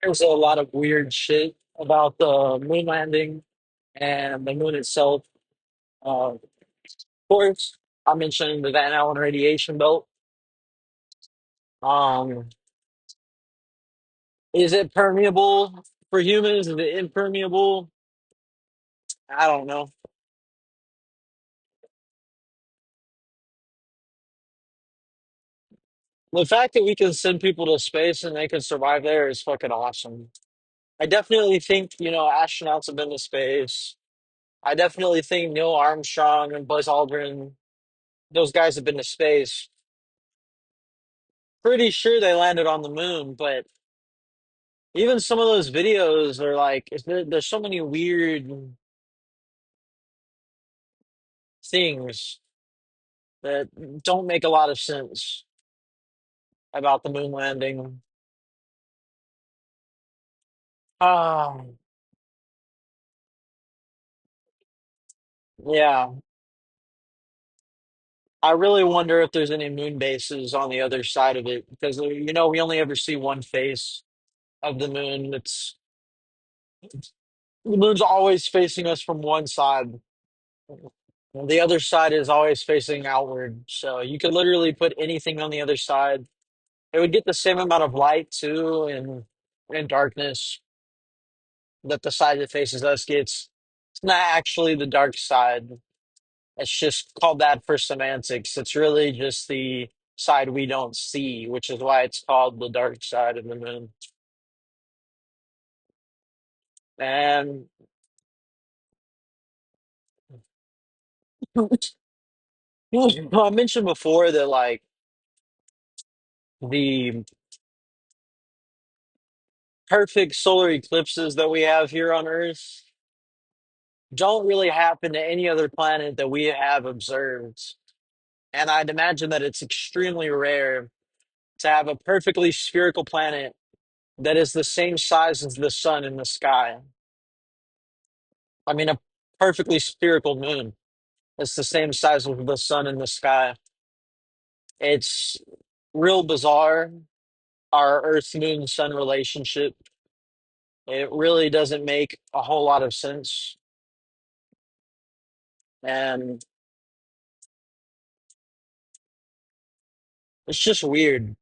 There's a lot of weird shit about the moon landing and the moon itself. Of course, I mentioned the Van Allen radiation belt. Um, is it permeable for humans? Is it impermeable? I don't know. The fact that we can send people to space and they can survive there is fucking awesome. I definitely think, astronauts have been to space. I definitely think Neil Armstrong and Buzz Aldrin, those guys have been to space. Pretty sure they landed on the moon, but even some of those videos are like, there's so many weird things that don't make a lot of sense about the moon landing. Um, yeah, I really wonder if there's any moon bases on the other side of it because we only ever see one face of the moon. The moon's always facing us from one side. The other side is always facing outward. So you could literally put anything on the other side. It would get the same amount of light too and darkness that the side that faces us gets. It's not actually the dark side. It's just called that for semantics. It's really just the side we don't see, which is why it's called the dark side of the moon. And I mentioned before that like the perfect solar eclipses that we have here on Earth don't really happen to any other planet that we have observed. And I'd imagine that it's extremely rare to have a perfectly spherical planet that is the same size as the sun in the sky. I mean, a perfectly spherical moon that's the same size as the sun in the sky. It's real bizarre, our Earth moon sun relationship. It really doesn't make a whole lot of sense. And it's just weird.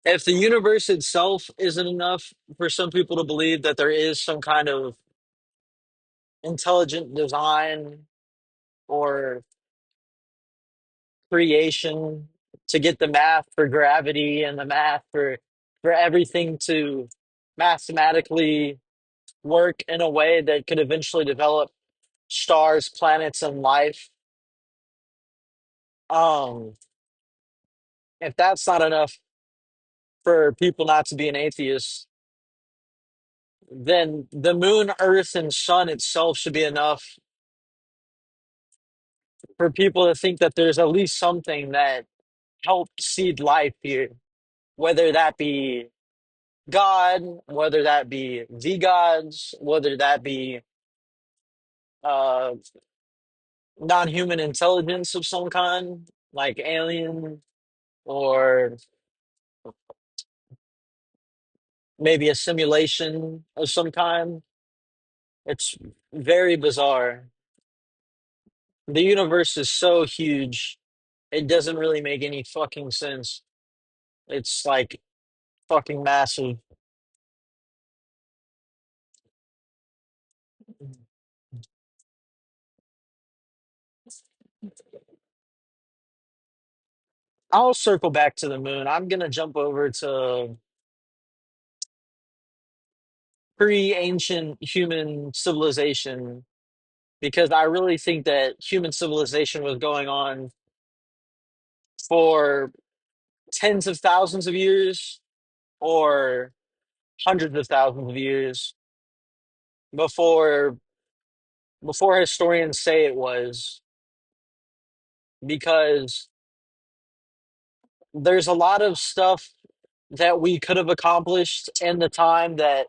If the universe itself isn't enough for some people to believe that there is some kind of intelligent design or creation to get the math for gravity and the math for everything to mathematically work in a way that could eventually develop stars, planets, and life. Um, if that's not enough for people not to be an atheist, then the moon, earth, and sun itself should be enough for people to think that there's at least something that helped seed life here, whether that be God, whether that be the gods, whether that be uh, non-human intelligence of some kind, like alien, or maybe a simulation of some kind. It's very bizarre. The universe is so huge, it doesn't really make any fucking sense. It's like fucking massive. I'll circle back to the moon. I'm gonna jump over to pre-ancient human civilization because I really think that human civilization was going on for tens of thousands of years or hundreds of thousands of years before historians say it was because there's a lot of stuff that we could have accomplished in the time that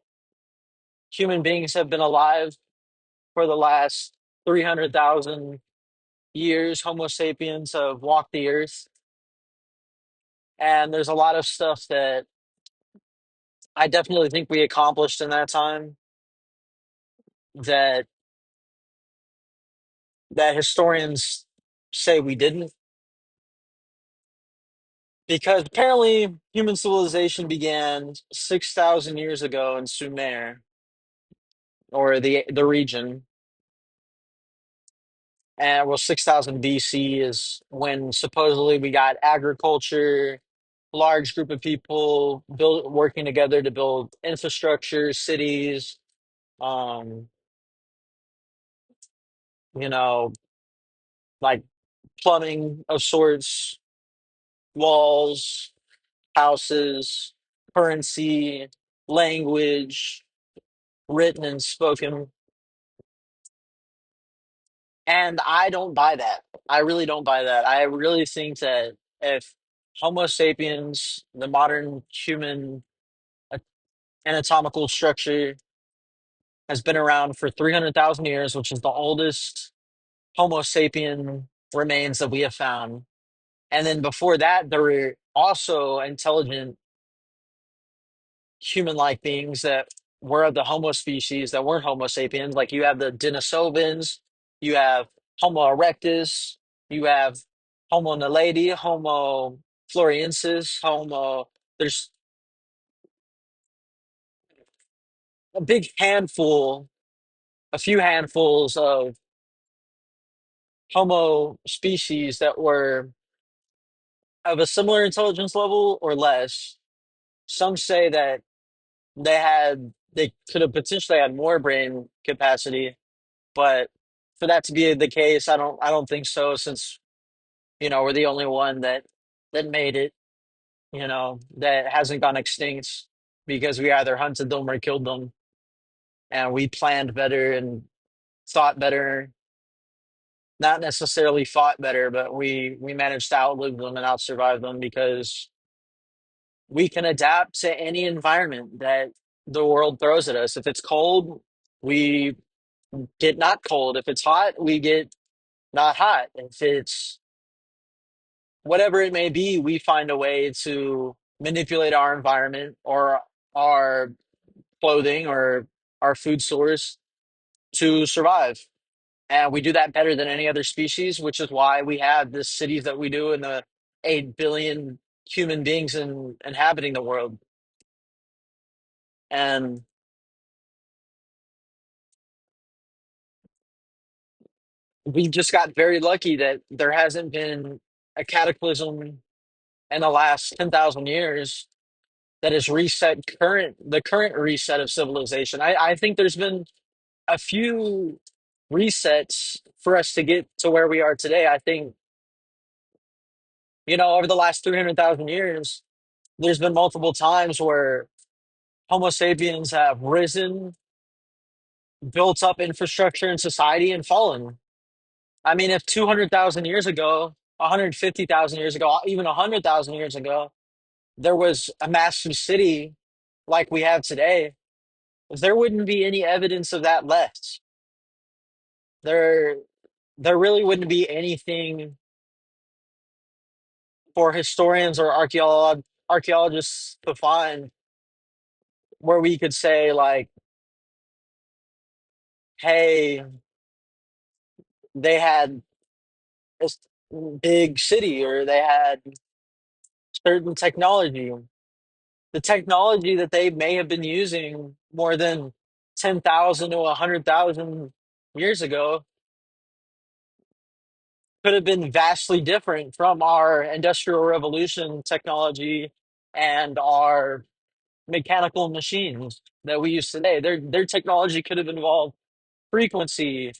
human beings have been alive for the last 300,000 years. Homo sapiens have walked the earth, and there's a lot of stuff that I definitely think we accomplished in that time that historians say we didn't, because apparently human civilization began 6,000 years ago in Sumer, or the region. And well, 6,000 BC is when supposedly we got agriculture, large group of people build working together to build infrastructure, cities, um, you know, like plumbing of sorts, walls, houses, currency, language, written and spoken. And I don't buy that. I really don't buy that. I really think that if Homo sapiens, the modern human anatomical structure, has been around for 300,000 years, which is the oldest Homo sapien remains that we have found. And then before that, there were also intelligent human-like beings that were of the Homo species that weren't Homo sapiens. Like you have the Denisovans, you have Homo erectus, you have Homo naledi, Homo floresiensis, Homo. There's a big handful, a few handfuls of Homo species that were of a similar intelligence level or less. Some say that they could have potentially had more brain capacity, but for that to be the case, I don't think so, since we're the only one that made it, that hasn't gone extinct because we either hunted them or killed them, and we planned better and thought better, not necessarily fought better, but we managed to outlive them and outsurvive them because we can adapt to any environment that the world throws at us. If it's cold, we get not cold. If it's hot, we get not hot. If it's whatever it may be, we find a way to manipulate our environment or our clothing or our food source to survive. And we do that better than any other species, which is why we have the cities that we do and the 8 billion human beings inhabiting the world. And we just got very lucky that there hasn't been a cataclysm in the last 10,000 years that has reset the current reset of civilization. I think there's been a few resets for us to get to where we are today. I think, over the last 300,000 years, there's been multiple times where Homo sapiens have risen, built up infrastructure in society, and fallen. I mean, if 200,000 years ago, 150,000 years ago, even 100,000 years ago, there was a massive city like we have today, there wouldn't be any evidence of that left. There, there really wouldn't be anything for historians or archaeologists to find where we could say like, hey, they had this big city or they had certain technology. The technology that they may have been using more than 10,000 to 100,000 years ago could have been vastly different from our industrial revolution technology and our mechanical machines that we use today. Their technology could have involved frequency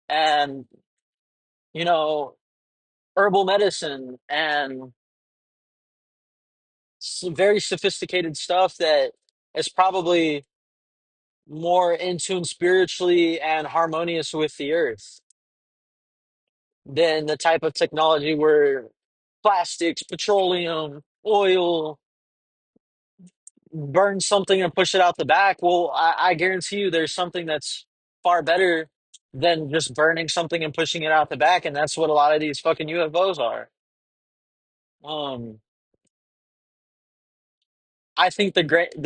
and you know herbal medicine and very sophisticated stuff that is probably more in tune spiritually and harmonious with the earth than the type of technology where plastics, petroleum, oil, burn something and push it out the back. Well, I guarantee you there's something that's far better than just burning something and pushing it out the back, and that's what a lot of these fucking UFOs are. Um, I think the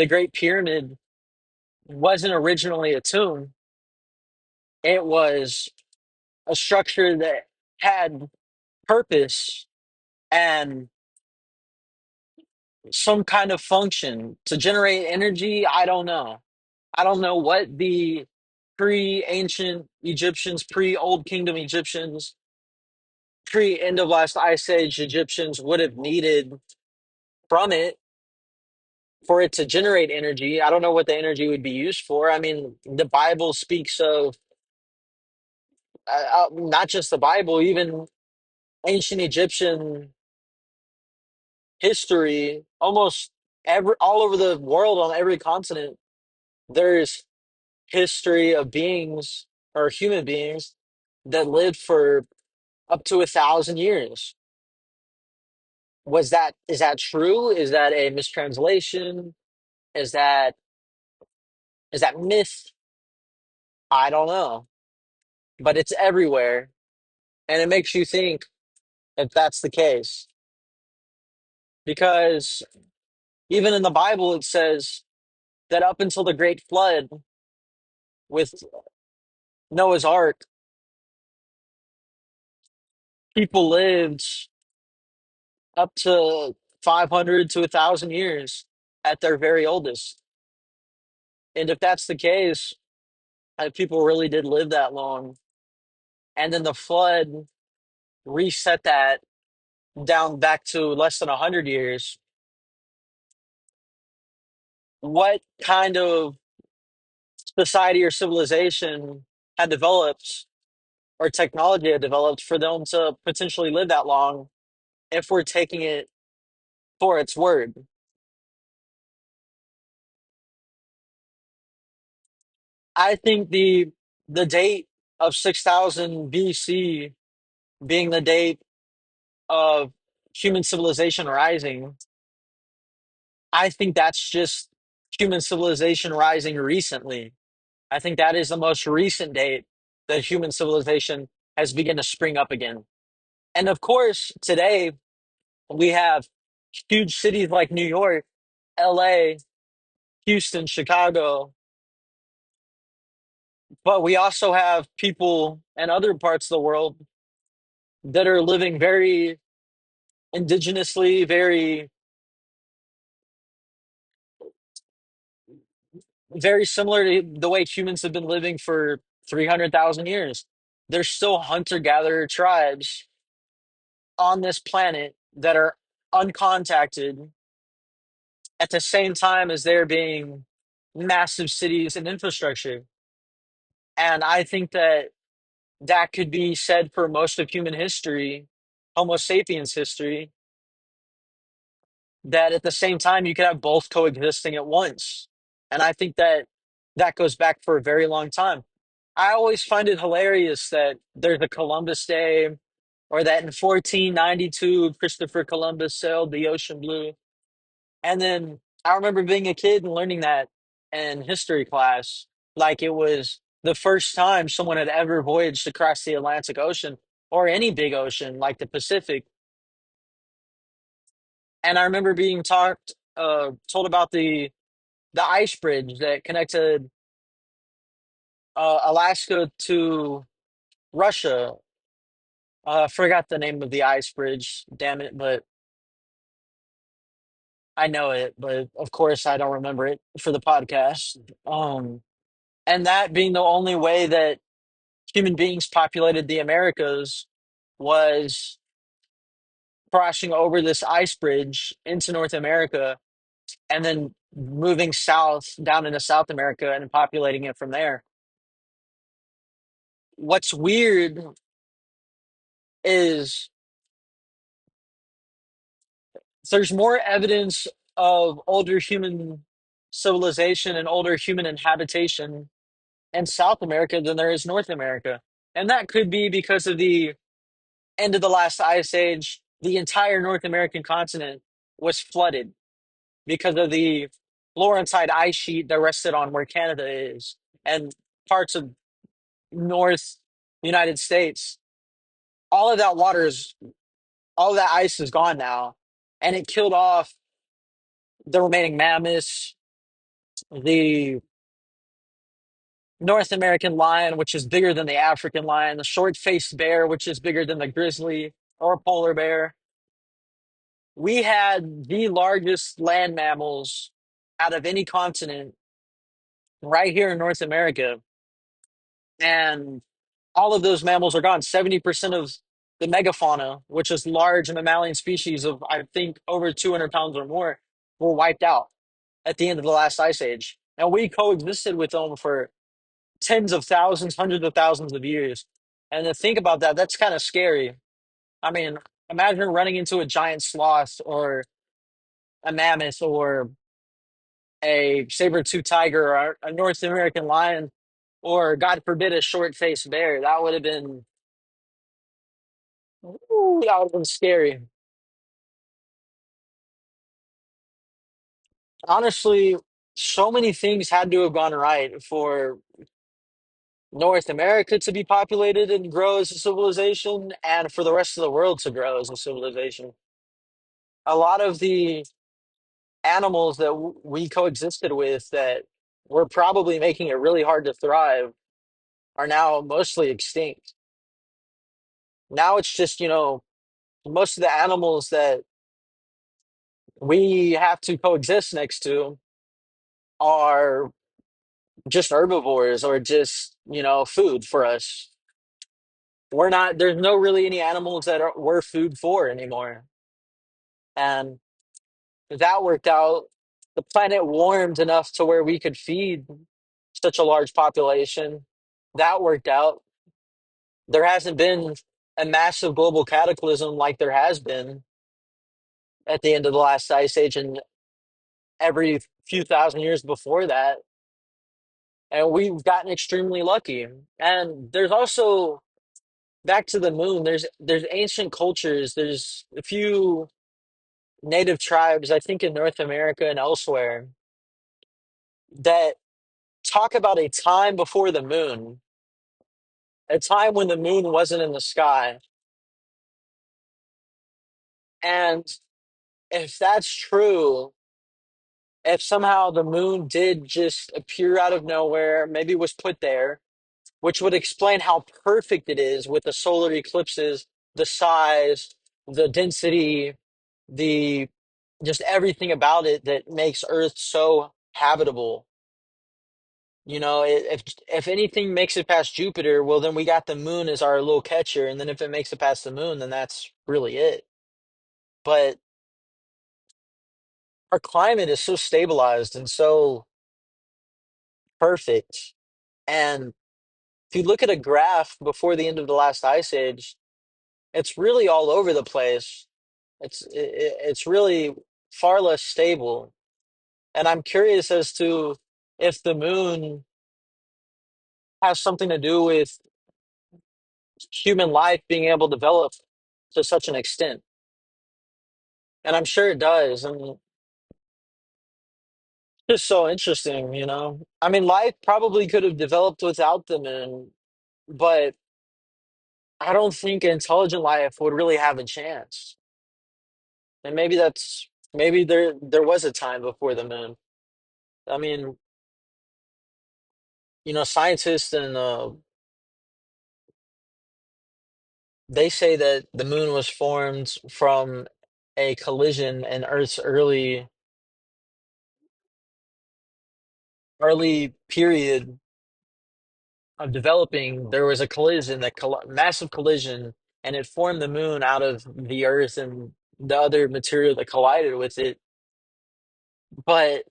Great Pyramid wasn't originally a tomb. It was a structure that had purpose and some kind of function to generate energy. I don't know. I don't know what the pre-ancient Egyptians, pre-Old Kingdom Egyptians, pre-end of last ice age Egyptians would have needed from it for it to generate energy. I don't know what the energy would be used for. I mean, the Bible speaks of not just the Bible, even ancient Egyptian history, almost every all over the world on every continent, there's history of beings or human beings that lived for up to 1,000 years. Is that true? Is that a mistranslation? Is that myth? I don't know, but it's everywhere, and it makes you think if that's the case, because even in the Bible it says that up until the Great Flood with Noah's Ark, people lived up to 500 to 1,000 years at their very oldest. And if that's the case, people really did live that long. And then the flood reset that down back to less than 100 years. What kind of society or civilization had developed or technology had developed for them to potentially live that long if we're taking it for its word? I think the date of 6,000 BC being the date of human civilization rising, I think that's just human civilization rising recently. I think that is the most recent date that human civilization has begun to spring up again. And of course, today we have huge cities like New York, LA, Houston, Chicago, but we also have people in other parts of the world that are living very indigenously, very similar to the way humans have been living for 300,000 years. There's still hunter-gatherer tribes on this planet that are uncontacted at the same time as there being massive cities and infrastructure. And I think that that could be said for most of human history, Homo sapiens history, that at the same time you could have both coexisting at once. And I think that that goes back for a very long time. I always find it hilarious that there's a Columbus Day or that in 1492 Christopher Columbus sailed the ocean blue. And then I remember being a kid and learning that in history class, like it was the first time someone had ever voyaged across the Atlantic Ocean or any big ocean like the Pacific. And I remember being told about the ice bridge that connected Alaska to Russia. I forgot the name of the ice bridge, damn it, but I know it, but of course I don't remember it for the podcast. And that being the only way that human beings populated the Americas was crossing over this ice bridge into North America and then moving south down into South America and populating it from there. What's weird is there's more evidence of older human civilization and older human inhabitation in South America than there is North America. And that could be because of the end of the last ice age. The entire North American continent was flooded because of the Laurentide ice sheet that rested on where Canada is and parts of North United States. All of that water is, all of that ice is gone now. And it killed off the remaining mammoths, the North American lion, which is bigger than the African lion, the short-faced bear, which is bigger than the grizzly or polar bear. We had the largest land mammals out of any continent right here in North America. And all of those mammals are gone. 70% of the megafauna, which is large mammalian species of, I think, over 200 pounds or more, were wiped out at the end of the last ice age. And we coexisted with them for tens of thousands, hundreds of thousands of years. And to think about that, that's kind of scary. I mean, imagine running into a giant sloth or a mammoth or a saber-tooth tiger or a North American lion or, God forbid, a short-faced bear. That would have been, ooh, that would have been scary. Honestly, so many things had to have gone right for North America to be populated and grow as a civilization, and for the rest of the world to grow as a civilization. A lot of the animals that we coexisted with that were probably making it really hard to thrive are now mostly extinct. Now it's just, most of the animals that we have to coexist next to are just herbivores or just, food for us. There's no really any animals that we're food for anymore. And that worked out. The planet warmed enough to where we could feed such a large population. That worked out. There hasn't been a massive global cataclysm like there has been at the end of the last ice age and every few thousand years before that. And we've gotten extremely lucky. And there's also, back to the moon, there's ancient cultures, there's a few native tribes, I think in North America and elsewhere, that talk about a time before the moon, a time when the moon wasn't in the sky. And if that's true, if somehow the moon did just appear out of nowhere, maybe was put there, which would explain how perfect it is with the solar eclipses, the size, the density, the just everything about it that makes Earth so habitable. If anything makes it past Jupiter, well, then we got the moon as our little catcher, and then if it makes it past the moon, then that's really it. But our climate is so stabilized and so perfect. And if you look at a graph before the end of the last ice age, it's really all over the place. It's really far less stable. And I'm curious as to if the moon has something to do with human life being able to develop to such an extent. And I'm sure it does. And it's just so interesting. I mean, life probably could have developed without the moon, but I don't think intelligent life would really have a chance. And maybe there was a time before the moon. I mean, scientists and they say that the moon was formed from a collision in Earth's early period of developing. There was a collision, massive collision, and it formed the moon out of the Earth and the other material that collided with it. But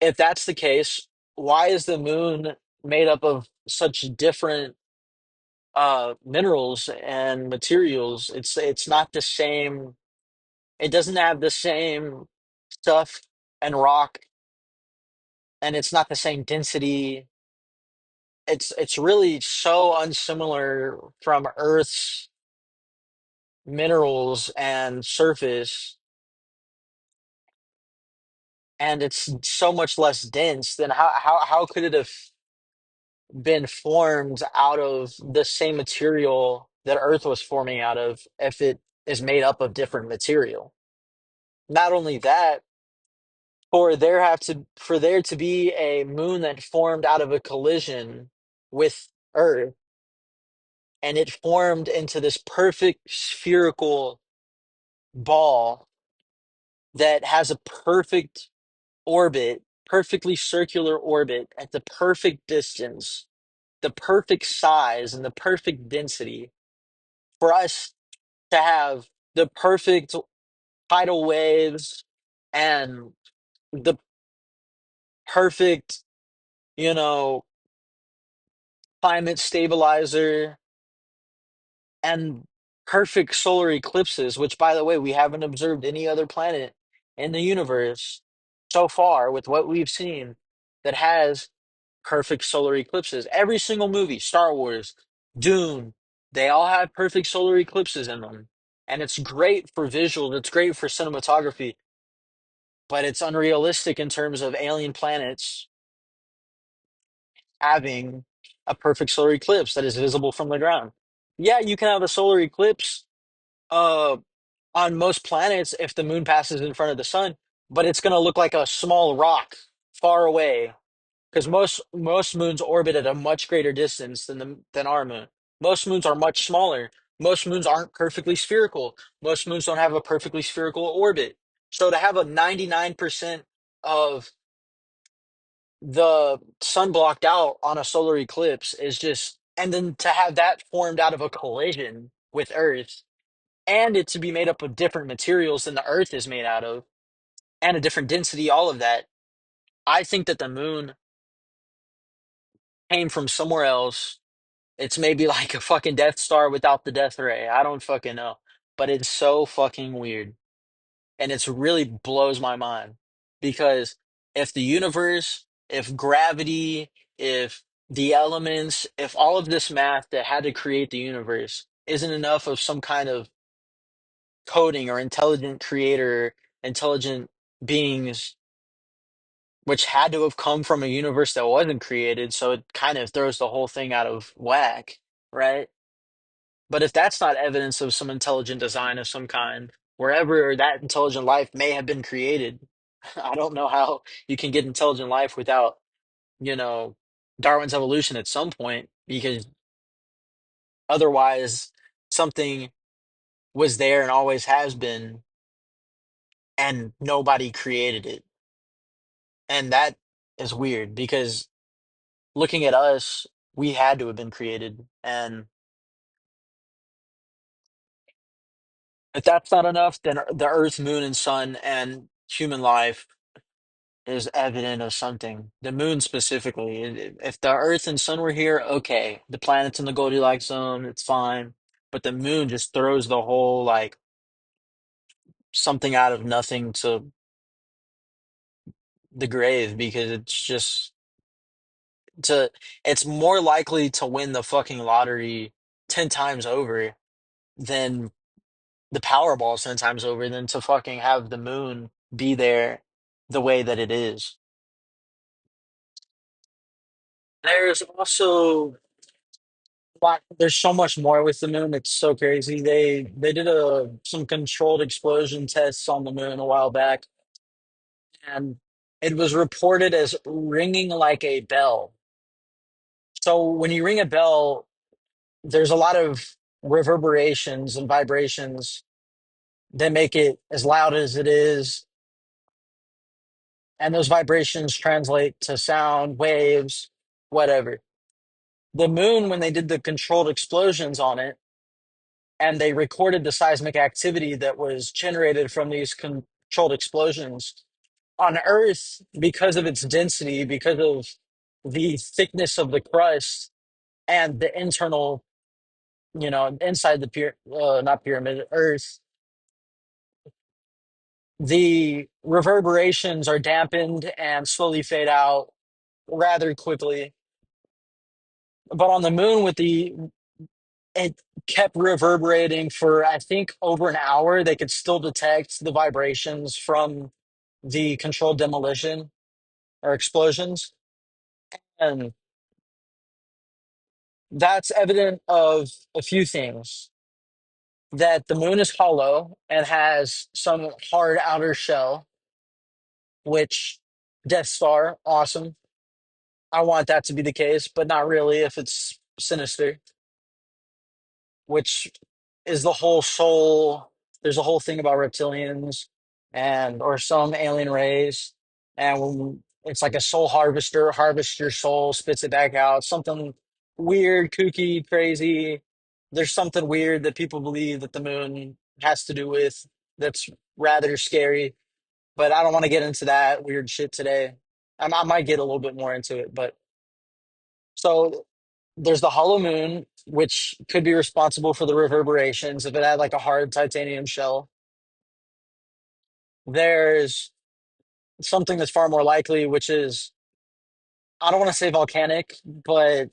if that's the case, why is the moon made up of such different minerals and materials? It's not the same. It doesn't have the same stuff and rock, and it's not the same density. It's really so unsimilar from Earth's minerals and surface, and it's so much less dense. Then how could it have been formed out of the same material that Earth was forming out of if it is made up of different material? Not only that, for there to be a moon that formed out of a collision with Earth, and it formed into this perfect spherical ball that has a perfect orbit, perfectly circular orbit at the perfect distance, the perfect size, and the perfect density for us to have the perfect tidal waves and the perfect, you know, climate stabilizer and perfect solar eclipses, which, by the way, we haven't observed any other planet in the universe so far with what we've seen that has perfect solar eclipses. Every single movie, Star Wars, Dune, they all have perfect solar eclipses in them. And it's great for visuals, it's great for cinematography, but it's unrealistic in terms of alien planets having a perfect solar eclipse that is visible from the ground. Yeah, you can have a solar eclipse uh, on most planets if the moon passes in front of the sun, but it's going to look like a small rock far away because most moons orbit at a much greater distance than our moon. Most moons are much smaller. Most moons aren't perfectly spherical. Most moons don't have a perfectly spherical orbit. So to have a 99% of the sun blocked out on a solar eclipse is just, and then to have that formed out of a collision with Earth and it to be made up of different materials than the Earth is made out of and a different density, all of that. I think that the moon came from somewhere else. It's maybe like a fucking Death Star without the death ray. I don't fucking know. But it's so fucking weird. And it's really blows my mind because if the universe, if gravity, if the elements, if all of this math that had to create the universe isn't enough of some kind of coding or intelligent creator, intelligent beings, which had to have come from a universe that wasn't created, so it kind of throws the whole thing out of whack, right? But if that's not evidence of some intelligent design of some kind, wherever that intelligent life may have been created, I don't know how you can get intelligent life without, you know, Darwin's evolution at some point, because otherwise something was there and always has been, and nobody created it. And that is weird because looking at us, we had to have been created. And if that's not enough, then the Earth, Moon, and Sun and human life is evident of something. The moon specifically. If the Earth and Sun were here, okay, the planet's in the Goldilocks zone, it's fine. But the moon just throws the whole like something out of nothing to the grave because to it's more likely to win the fucking lottery 10 times over than the Powerball 10 times over than to fucking have the moon be there the way that it is. There's also there's so much more with the moon. It's so crazy. They did some controlled explosion tests on the moon a while back, and it was reported as ringing like a bell. So when you ring a bell, there's a lot of reverberations and vibrations that make it as loud as it is, and those vibrations translate to sound waves, whatever. The moon, when they did the controlled explosions on it, and they recorded the seismic activity that was generated from these controlled explosions on Earth because of its density, because of the thickness of the crust and the internal, inside the not pyramid, Earth, the reverberations are dampened and slowly fade out rather quickly. But on the moon, it kept reverberating for I think over an hour. They could still detect the vibrations from the controlled demolition or explosions, and that's evident of a few things: that the moon is hollow and has some hard outer shell, which Death Star, awesome. I want that to be the case, but not really if it's Sinister, which is the whole soul. There's a whole thing about reptilians and or some alien race, and it's like a soul harvester, harvest your soul, spits it back out. Something weird, kooky, crazy. There's something weird that people believe that the moon has to do with that's rather scary, but I don't want to get into that weird shit today. I might get a little bit more into it, but so there's the hollow moon, which could be responsible for the reverberations if it had like a hard titanium shell. There's something that's far more likely, which is I don't want to say volcanic, but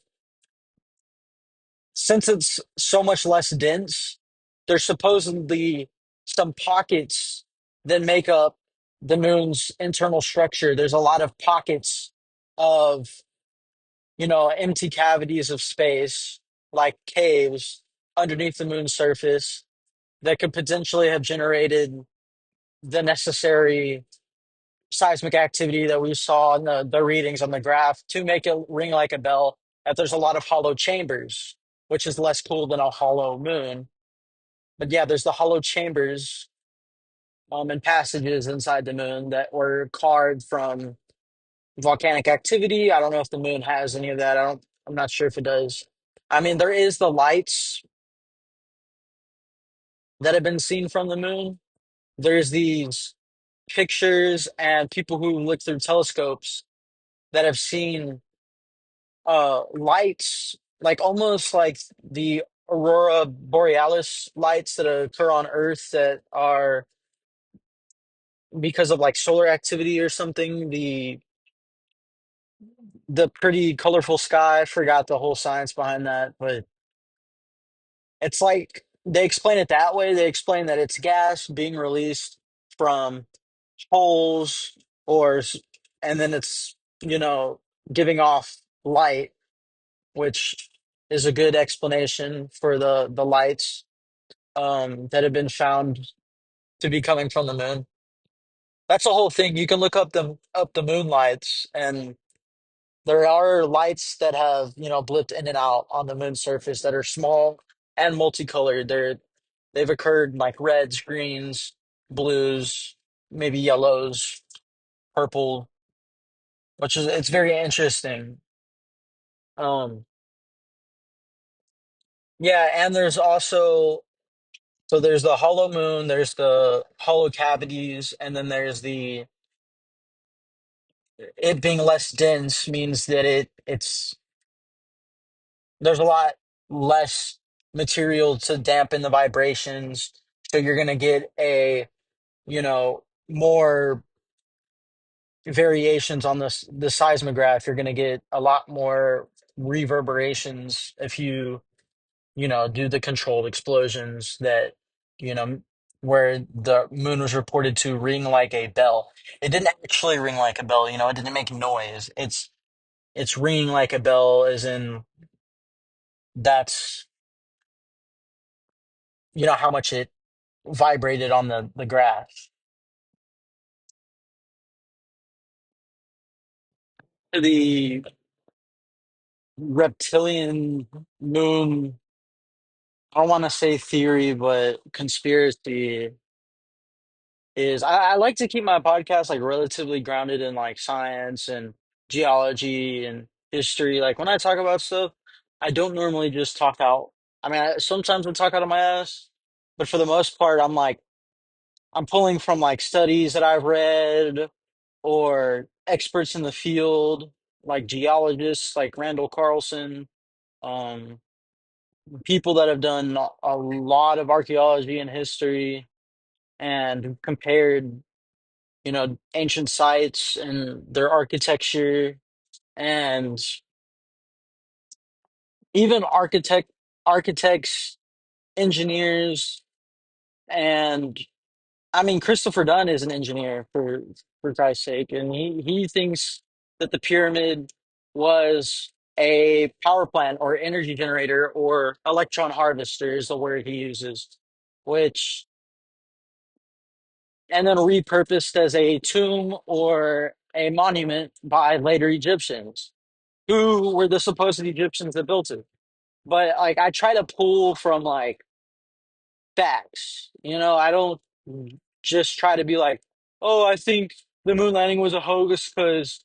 since it's so much less dense, there's supposedly some pockets that make up the moon's internal structure. There's a lot of pockets of, empty cavities of space, like caves underneath the moon's surface that could potentially have generated the necessary seismic activity that we saw in the readings on the graph to make it ring like a bell. That there's a lot of hollow chambers, which is less cool than a hollow moon. But yeah, there's the hollow chambers and passages inside the moon that were carved from volcanic activity. I don't know if the moon has any of that. I'm not sure if it does. I mean, there is the lights that have been seen from the moon. There's these pictures and people who look through telescopes that have seen lights like almost like the aurora borealis lights that occur on Earth that are because of like solar activity or something. The pretty colorful sky. I forgot the whole science behind that, but it's like they explain it that way. They explain that it's gas being released from holes or and then it's giving off light, which is a good explanation for the lights that have been found to be coming from the moon. That's the whole thing. You can look up the moon lights, and there are lights that have blipped in and out on the moon surface that are small and multicolored. They've occurred like reds, greens, blues, maybe yellows, purple, which is it's very interesting. Um, yeah, and there's also so there's the hollow moon, there's the hollow cavities, and then there's the it being less dense means that it's there's a lot less material to dampen the vibrations. So you're gonna get more variations on the seismograph. You're gonna get a lot more reverberations if you do the controlled explosions that, you know, where the moon was reported to ring like a bell. It didn't actually ring like a bell, it didn't make noise. It's ringing like a bell as in that's, how much it vibrated on the graph. The reptilian moon, I don't want to say theory, but conspiracy is I like to keep my podcast like relatively grounded in like science and geology and history. Like when I talk about stuff, I don't normally just talk out. I mean, sometimes I talk out of my ass, but for the most part, I'm pulling from like studies that I've read or experts in the field, like geologists like Randall Carlson, um, people that have done a lot of archaeology and history and compared ancient sites and their architecture and even architects, engineers, and I mean Christopher Dunn is an engineer for Christ's sake, and he thinks that the pyramid was a power plant or energy generator or electron harvester is the word he uses, which and then repurposed as a tomb or a monument by later Egyptians, who were the supposed Egyptians that built it. But like I try to pull from like facts, I don't just try to be like, oh, I think the moon landing was a hoax because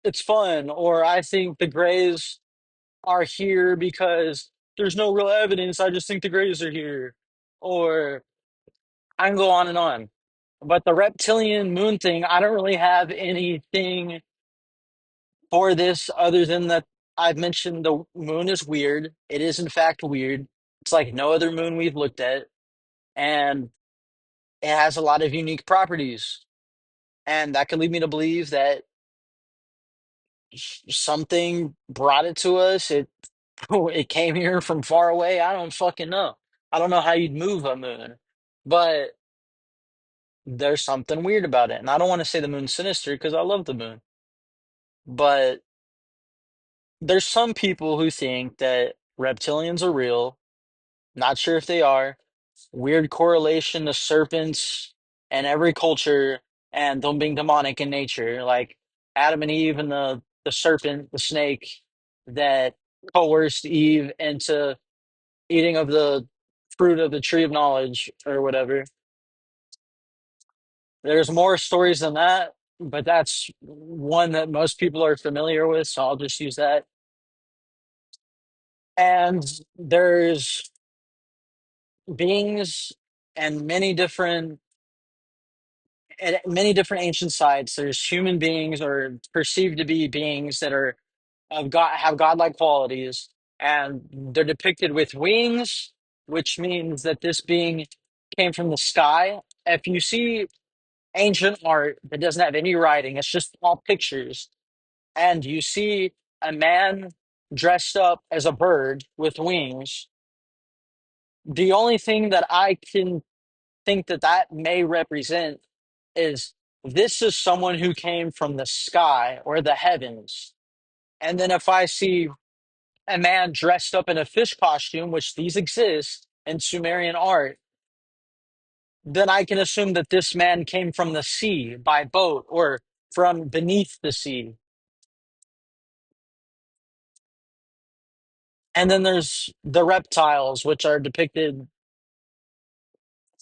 it's fun, or I think the Greys are here because there's no real evidence. I just think the Greys are here, or I can go on and on. But the reptilian moon thing, I don't really have anything for this other than that I've mentioned the moon is weird. It is, in fact, weird. It's like no other moon we've looked at, and it has a lot of unique properties. And that could lead me to believe that something brought it to us. It came here from far away. I don't fucking know. I don't know how you'd move a moon, but there's something weird about it. And I don't want to say the moon's sinister because I love the moon, but there's some people who think that reptilians are real. Not sure if they are. Weird correlation to serpents and every culture and them being demonic in nature, like Adam and Eve and the serpent, the snake that coerced Eve into eating of the fruit of the tree of knowledge or whatever. There's more stories than that, but that's one that most people are familiar with, so I'll just use that. And there's beings and many different ancient sites. There's human beings or perceived to be beings that are of God have godlike qualities, and they're depicted with wings, which means that this being came from the sky. If you see ancient art that doesn't have any writing, it's just all pictures, and you see a man dressed up as a bird with wings, the only thing that I can think that that may represent is this is someone who came from the sky or the heavens. And then if I see a man dressed up in a fish costume, which these exist in Sumerian art, then I can assume that this man came from the sea by boat or from beneath the sea. And then there's the reptiles, which are depicted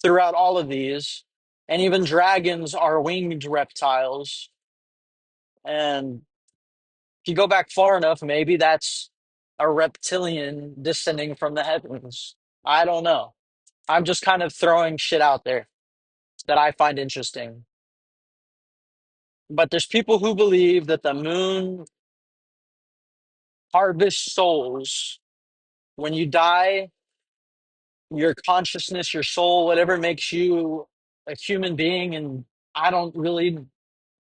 throughout all of these. And even dragons are winged reptiles. And if you go back far enough, maybe that's a reptilian descending from the heavens. I don't know. I'm just kind of throwing shit out there that I find interesting. But there's people who believe that the moon harvests souls. When you die, your consciousness, your soul, whatever makes you a human being, and I don't really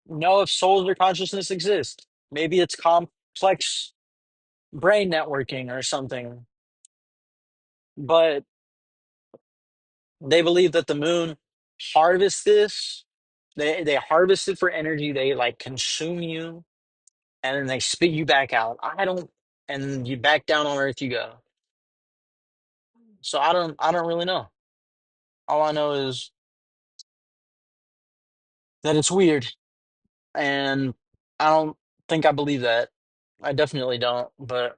know if souls or consciousness exist. Maybe it's complex brain networking or something. But they believe that the moon harvests this. They harvest it for energy. They like consume you, and then they spit you back out. I don't, and you back down on Earth you go. So I don't really know. All I know is that it's weird, and I don't think I believe that. I definitely don't. But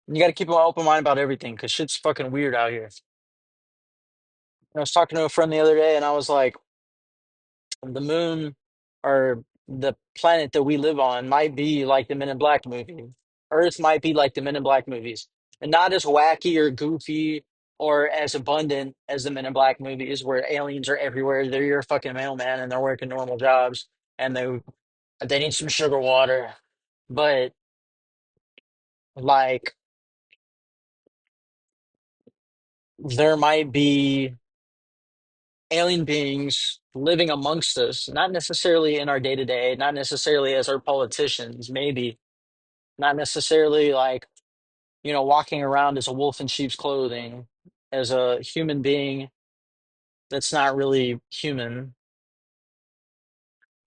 you got to keep an open mind about everything because shit's fucking weird out here. I was talking to a friend the other day, and I was like, the moon or the planet that we live on might be like the Men in Black movie. Earth might be like the Men in Black movies, and not as wacky or goofy or as abundant as the Men in Black movies, where aliens are everywhere. They're your fucking mailman, and they're working normal jobs, and they need some sugar water. But like, there might be alien beings living amongst us, not necessarily in our day to day, not necessarily as our politicians, maybe not necessarily like, walking around as a wolf in sheep's clothing, as a human being that's not really human.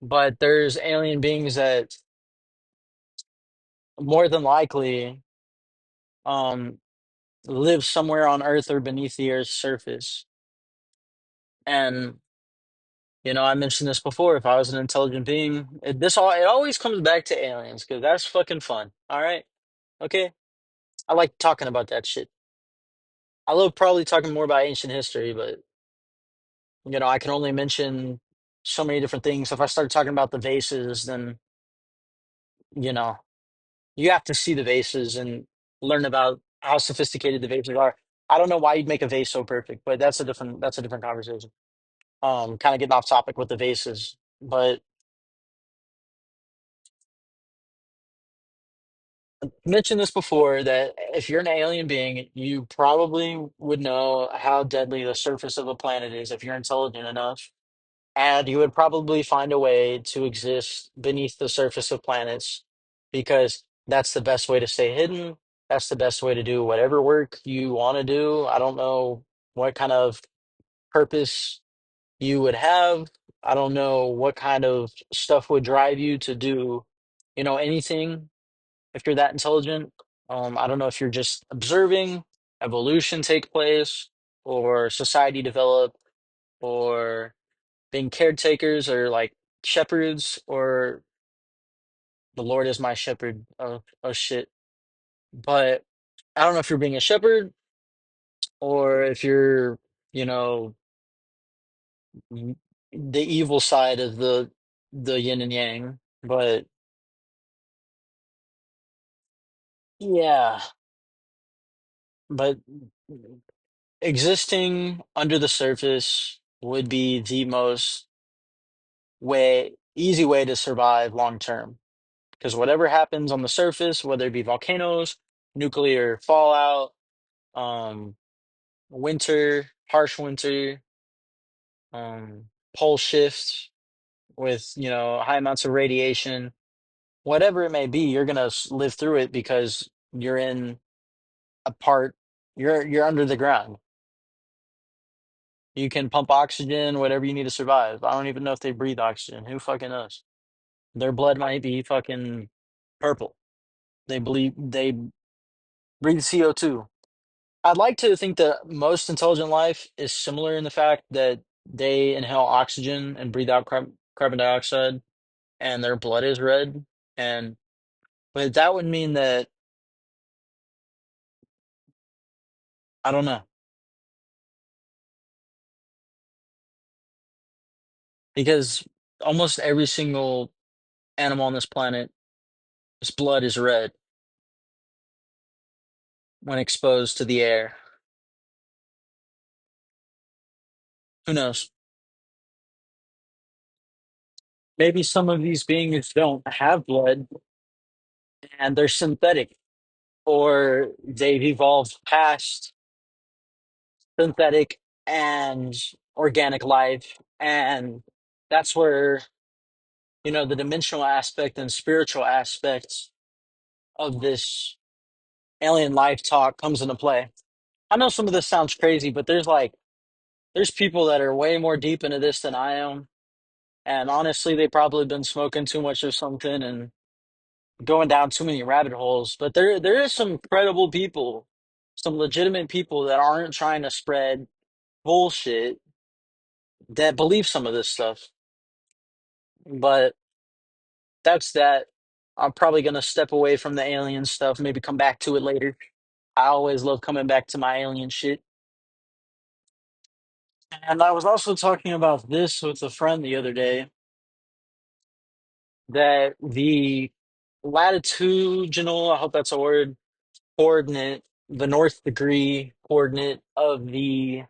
But there's alien beings that more than likely um, live somewhere on Earth or beneath the Earth's surface. And I mentioned this before. If I was an intelligent being, it always comes back to aliens because that's fucking fun. All right, okay. I like talking about that shit. I love probably talking more about ancient history, but I can only mention so many different things. If I start talking about the vases, then you know you have to see the vases and learn about how sophisticated the vases are. I don't know why you'd make a vase so perfect, but that's a different conversation. Kind of getting off topic with the vases, but mentioned this before that if you're an alien being, you probably would know how deadly the surface of a planet is if you're intelligent enough. And you would probably find a way to exist beneath the surface of planets because that's the best way to stay hidden. That's the best way to do whatever work you want to do. I don't know what kind of purpose you would have. I don't know what kind of stuff would drive you to do, anything if you're that intelligent. I don't know if you're just observing evolution take place or society develop or being caretakers or like shepherds or the Lord is my shepherd. Oh shit. But I don't know if you're being a shepherd or if you're, you know, the evil side of the yin and yang. But yeah, but existing under the surface would be the most easy way to survive long term. Because whatever happens on the surface, whether it be volcanoes, nuclear fallout, um, winter, harsh winter, um, pole shifts with, high amounts of radiation, whatever it may be, you're gonna live through it because you're in a part, you're under the ground. You can pump oxygen, whatever you need to survive. I don't even know if they breathe oxygen. Who fucking knows? Their blood might be fucking purple. They breathe CO2. I'd like to think that most intelligent life is similar in the fact that they inhale oxygen and breathe out carbon dioxide, and their blood is red. And but that would mean that I don't know because almost every single animal on this planet, its blood is red when exposed to the air. Who knows? Maybe some of these beings don't have blood and they're synthetic, or they've evolved past synthetic and organic life. And that's where, the dimensional aspect and spiritual aspects of this alien life talk comes into play. I know some of this sounds crazy, but there's people that are way more deep into this than I am. And honestly, they probably been smoking too much or something and going down too many rabbit holes. But there is some credible people, some legitimate people that aren't trying to spread bullshit that believe some of this stuff. But that's that. I'm probably gonna step away from the alien stuff, maybe come back to it later. I always love coming back to my alien shit. And I was also talking about this with a friend the other day that the latitudinal, I hope that's a word, coordinate, the north degree coordinate of the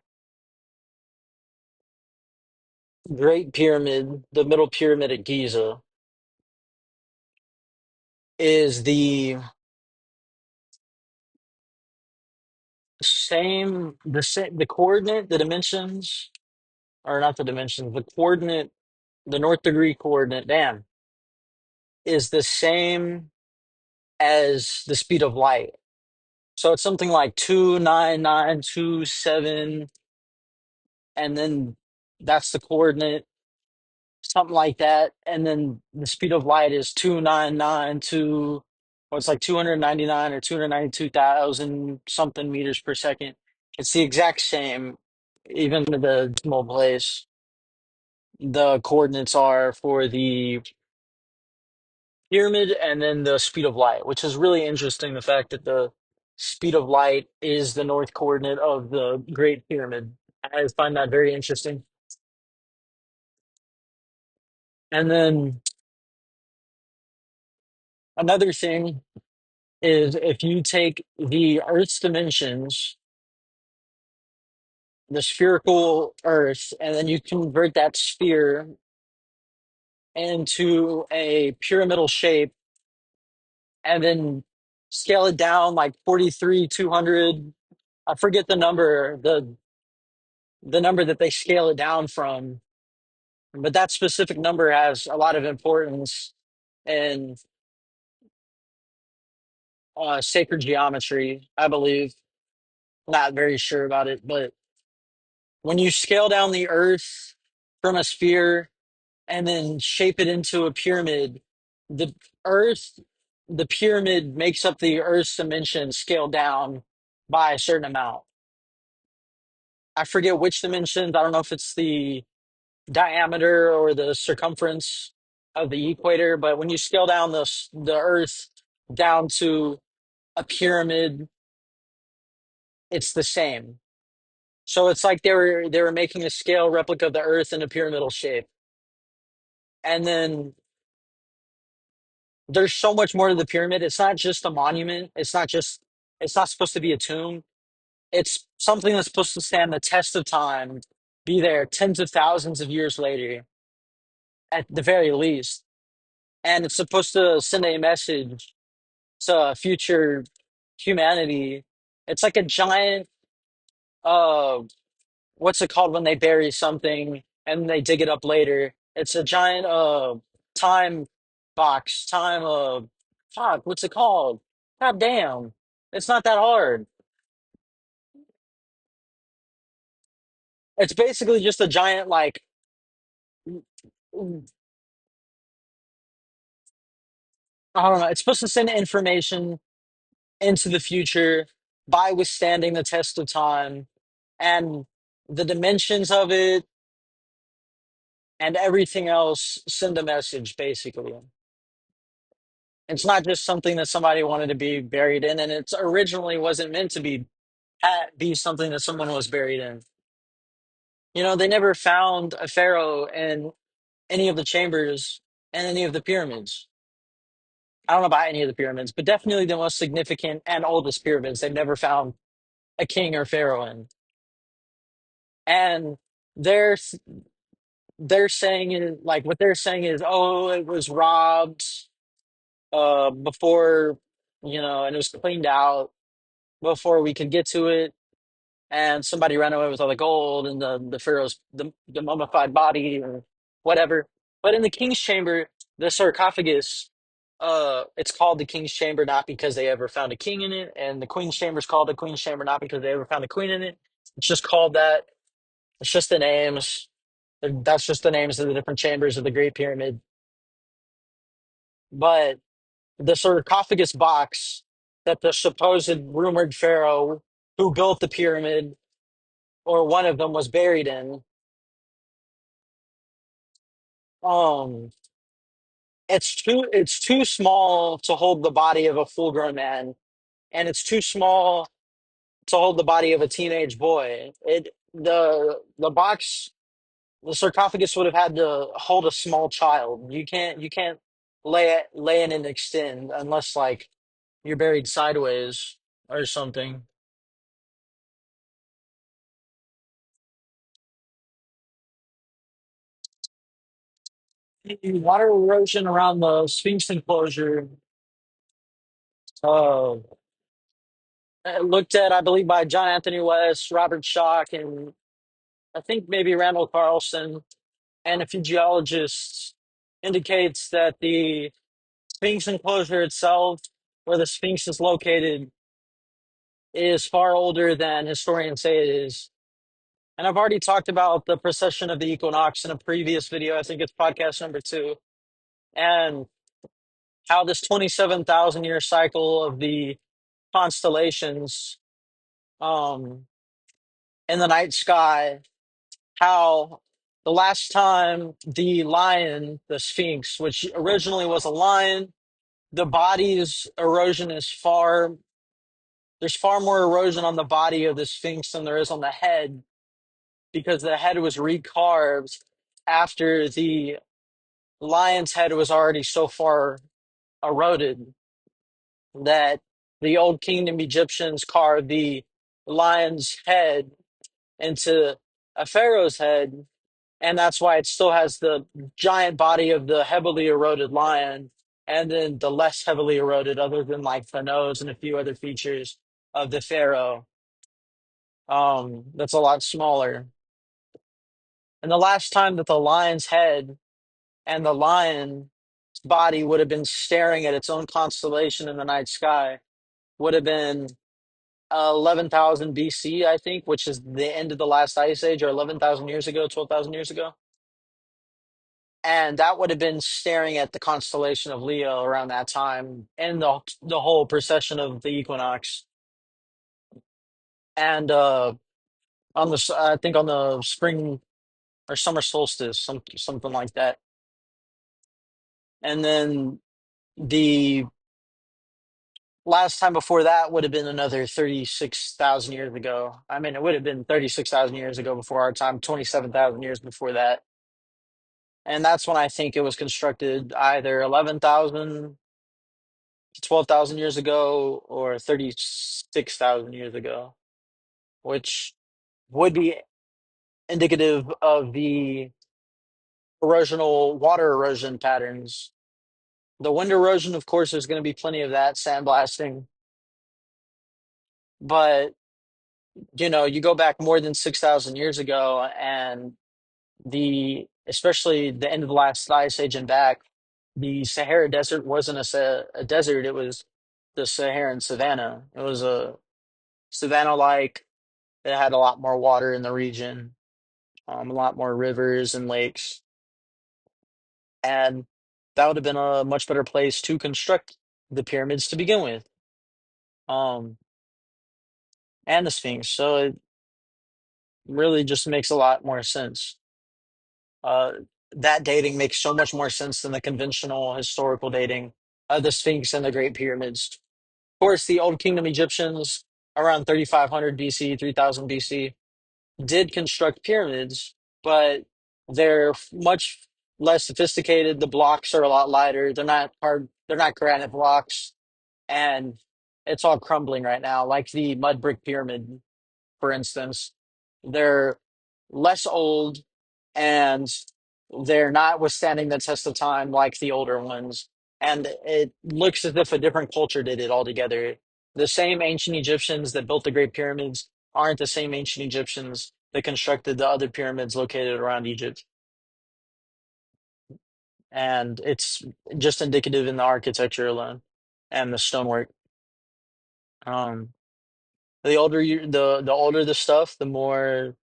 Great Pyramid, the Middle Pyramid at Giza, is the coordinate, the dimensions, or not the dimensions, the coordinate, the north degree coordinate, damn, is the same as the speed of light. So it's something like 29927, and then that's the coordinate, something like that. And then the speed of light is 2992, well, it's like 299 or 292,000 something meters per second. It's the exact same. even the decimal place, the coordinates are for the pyramid and then the speed of light, which is really interesting. The fact that the speed of light is the north coordinate of the Great Pyramid. I find that very interesting. And then another thing is if you take the Earth's dimensions, the spherical Earth, and then you convert that sphere into a pyramidal shape and then scale it down like 43, 200. I forget the number that they scale it down from, but that specific number has a lot of importance in sacred geometry, I believe. Not very sure about it, but when you scale down the Earth from a sphere and then shape it into a pyramid, the Earth, the pyramid makes up the Earth's dimension scaled down by a certain amount. I forget which dimensions. I don't know if it's the diameter or the circumference of the equator, but when you scale down the Earth down to a pyramid, it's the same. So it's like they were making a scale replica of the Earth in a pyramidal shape. And then there's so much more to the pyramid. It's not just a monument. It's not supposed to be a tomb. It's something that's supposed to stand the test of time, be there tens of thousands of years later, at the very least. And it's supposed to send a message to future humanity. It's like a giant uh what's it called when they bury something and they dig it up later? It's a giant time box, time fuck, what's it called? God damn. It's not that hard. It's basically just a giant like I don't know, it's supposed to send information into the future by withstanding the test of time and the dimensions of it and everything else send a message basically. It's not just something that somebody wanted to be buried in, and it's originally wasn't meant to be something that someone was buried in. You know, they never found a pharaoh in any of the chambers and any of the pyramids. I don't know about any of the pyramids, but definitely the most significant and oldest pyramids. They've never found a king or pharaoh in, and they're they're saying is like what they're saying is, oh, it was robbed before, and it was cleaned out before we could get to it, and somebody ran away with all the gold and the pharaoh's the mummified body or whatever. But in the king's chamber, the sarcophagus, it's called the king's chamber not because they ever found a king in it, and the queen's chamber is called the queen's chamber not because they ever found a queen in it. It's just called that. It's just the names. That's just the names of the different chambers of the Great Pyramid. But the sarcophagus box that the supposed rumored pharaoh who built the pyramid or one of them was buried in, um, it's too small to hold the body of a full grown man, and it's too small to hold the body of a teenage boy. The box, the sarcophagus would have had to hold a small child. You can't lay in and extend unless like you're buried sideways or something. The water erosion around the Sphinx enclosure, uh, looked at, I believe, by John Anthony West, Robert Schoch, and I think maybe Randall Carlson, and a few geologists, indicates that the Sphinx enclosure itself, where the Sphinx is located, is far older than historians say it is. And I've already talked about the precession of the equinox in a previous video. I think it's podcast number 2. And how this 27,000 year cycle of the constellations, um, in the night sky how the last time the lion, the Sphinx, which originally was a lion, the body's erosion is there's far more erosion on the body of the Sphinx than there is on the head because the head was recarved after the lion's head was already so far eroded that the old kingdom Egyptians carved the lion's head into a pharaoh's head, and that's why it still has the giant body of the heavily eroded lion, and then the less heavily eroded, other than like the nose and a few other features of the pharaoh. That's a lot smaller. And the last time that the lion's head and the lion's body would have been staring at its own constellation in the night sky would have been 11,000 BC, I think, which is the end of the last ice age, or 11,000 years ago, 12,000 years ago. And that would have been staring at the constellation of Leo around that time and the whole precession of the equinox. And I think on the spring or summer solstice, something like that. And then the last time before that would have been another 36,000 years ago. I mean, it would have been 36,000 years ago before our time, 27,000 years before that. And that's when I think it was constructed, either 11,000 to 12,000 years ago or 36,000 years ago, which would be indicative of the erosional water erosion patterns. The wind erosion, of course, there's going to be plenty of that, sandblasting. But, you go back more than 6,000 years ago, and especially the end of the last ice age and back, the Sahara Desert wasn't a desert, it was the Saharan savanna. It was a savanna-like. It had a lot more water in the region, a lot more rivers and lakes, and that would have been a much better place to construct the pyramids to begin with, um, and the Sphinx. So it really just makes a lot more sense. Uh, that dating makes so much more sense than the conventional historical dating of the Sphinx and the Great Pyramids. Of course, the Old Kingdom Egyptians around 3,500 BC, 3,000 BC did construct pyramids, but they're much less sophisticated. The blocks are a lot lighter. They're not hard. They're not granite blocks, and it's all crumbling right now. Like the mud brick pyramid, for instance, they're less old and they're not withstanding the test of time like the older ones. And it looks as if a different culture did it altogether. The same ancient Egyptians that built the Great Pyramids aren't the same ancient Egyptians that constructed the other pyramids located around Egypt. And it's just indicative in the architecture alone and the stonework. Um, the older the stuff, the more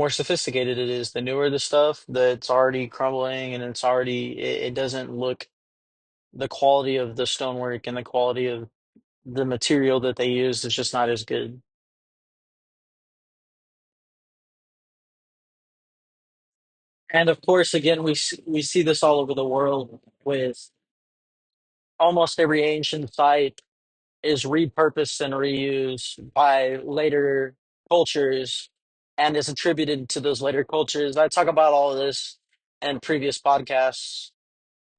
sophisticated it is. The newer the stuff that's already crumbling and it doesn't look, the quality of the stonework and the quality of the material that they use is just not as good. And of course, again, we see this all over the world with almost every ancient site is repurposed and reused by later cultures and is attributed to those later cultures. I talk about all of this in previous podcasts,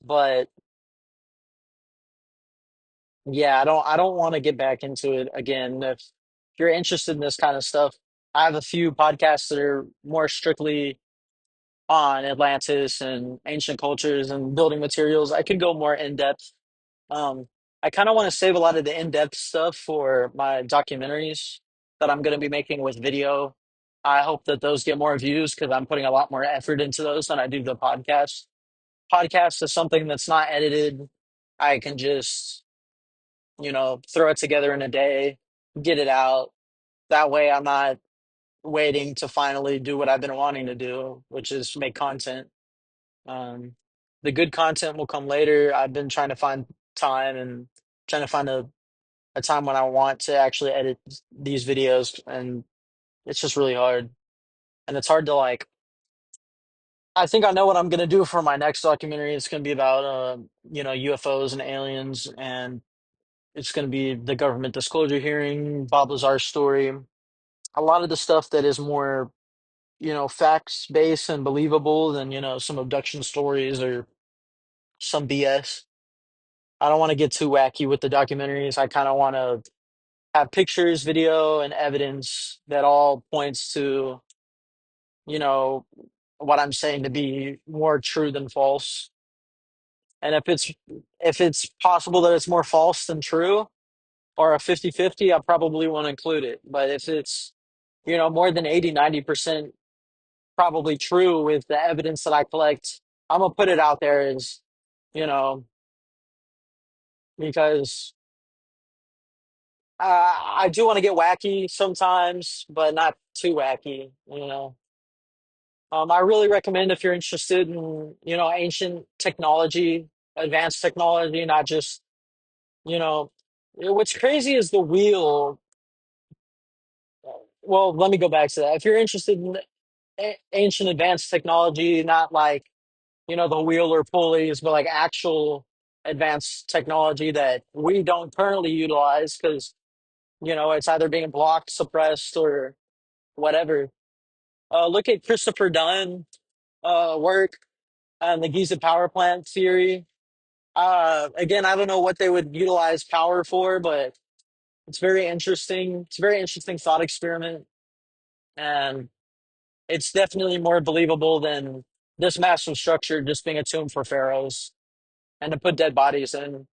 but yeah, I don't want to get back into it again. If you're interested in this kind of stuff, I have a few podcasts that are more strictly on Atlantis and ancient cultures and building materials. I could go more in depth. Um, I kind of want to save a lot of the in depth stuff for my documentaries that I'm going to be making with video. I hope that those get more views because I'm putting a lot more effort into those than I do the podcast. Podcast is something that's not edited. I can just, throw it together in a day, get it out. That way, I'm not waiting to finally do what I've been wanting to do, which is make content. Um, the good content will come later. I've been trying to find time and trying to find a time when I want to actually edit these videos and It's just really hard. And it's hard to like I think I know what I'm gonna do for my next documentary. It's gonna be about UFOs and aliens, and it's gonna be the government disclosure hearing, Bob Lazar's story. A lot of the stuff that is more, facts based and believable than, some abduction stories or some BS. I don't want to get too wacky with the documentaries. I kind of want to have pictures, video, and evidence that all points to, you know, what I'm saying to be more true than false. And if it's possible that it's more false than true or a 50-50, I probably won't include it. But if it's, more than 80-90% probably true with the evidence that I collect, I'm gonna put it out there as, you know, because I do want to get wacky sometimes, but not too wacky. I really recommend if you're interested in, ancient technology, advanced technology, not just, you know, what's crazy is the wheel. Well, let me go back to that. If you're interested in ancient advanced technology, not like, the wheel or pulleys, but like actual advanced technology that we don't currently utilize because, it's either being blocked, suppressed, or whatever. Look at Christopher Dunn work on the Giza power plant theory. Again, I don't know what they would utilize power for, but it's very interesting. It's a very interesting thought experiment, and it's definitely more believable than this massive structure just being a tomb for pharaohs and to put dead bodies in.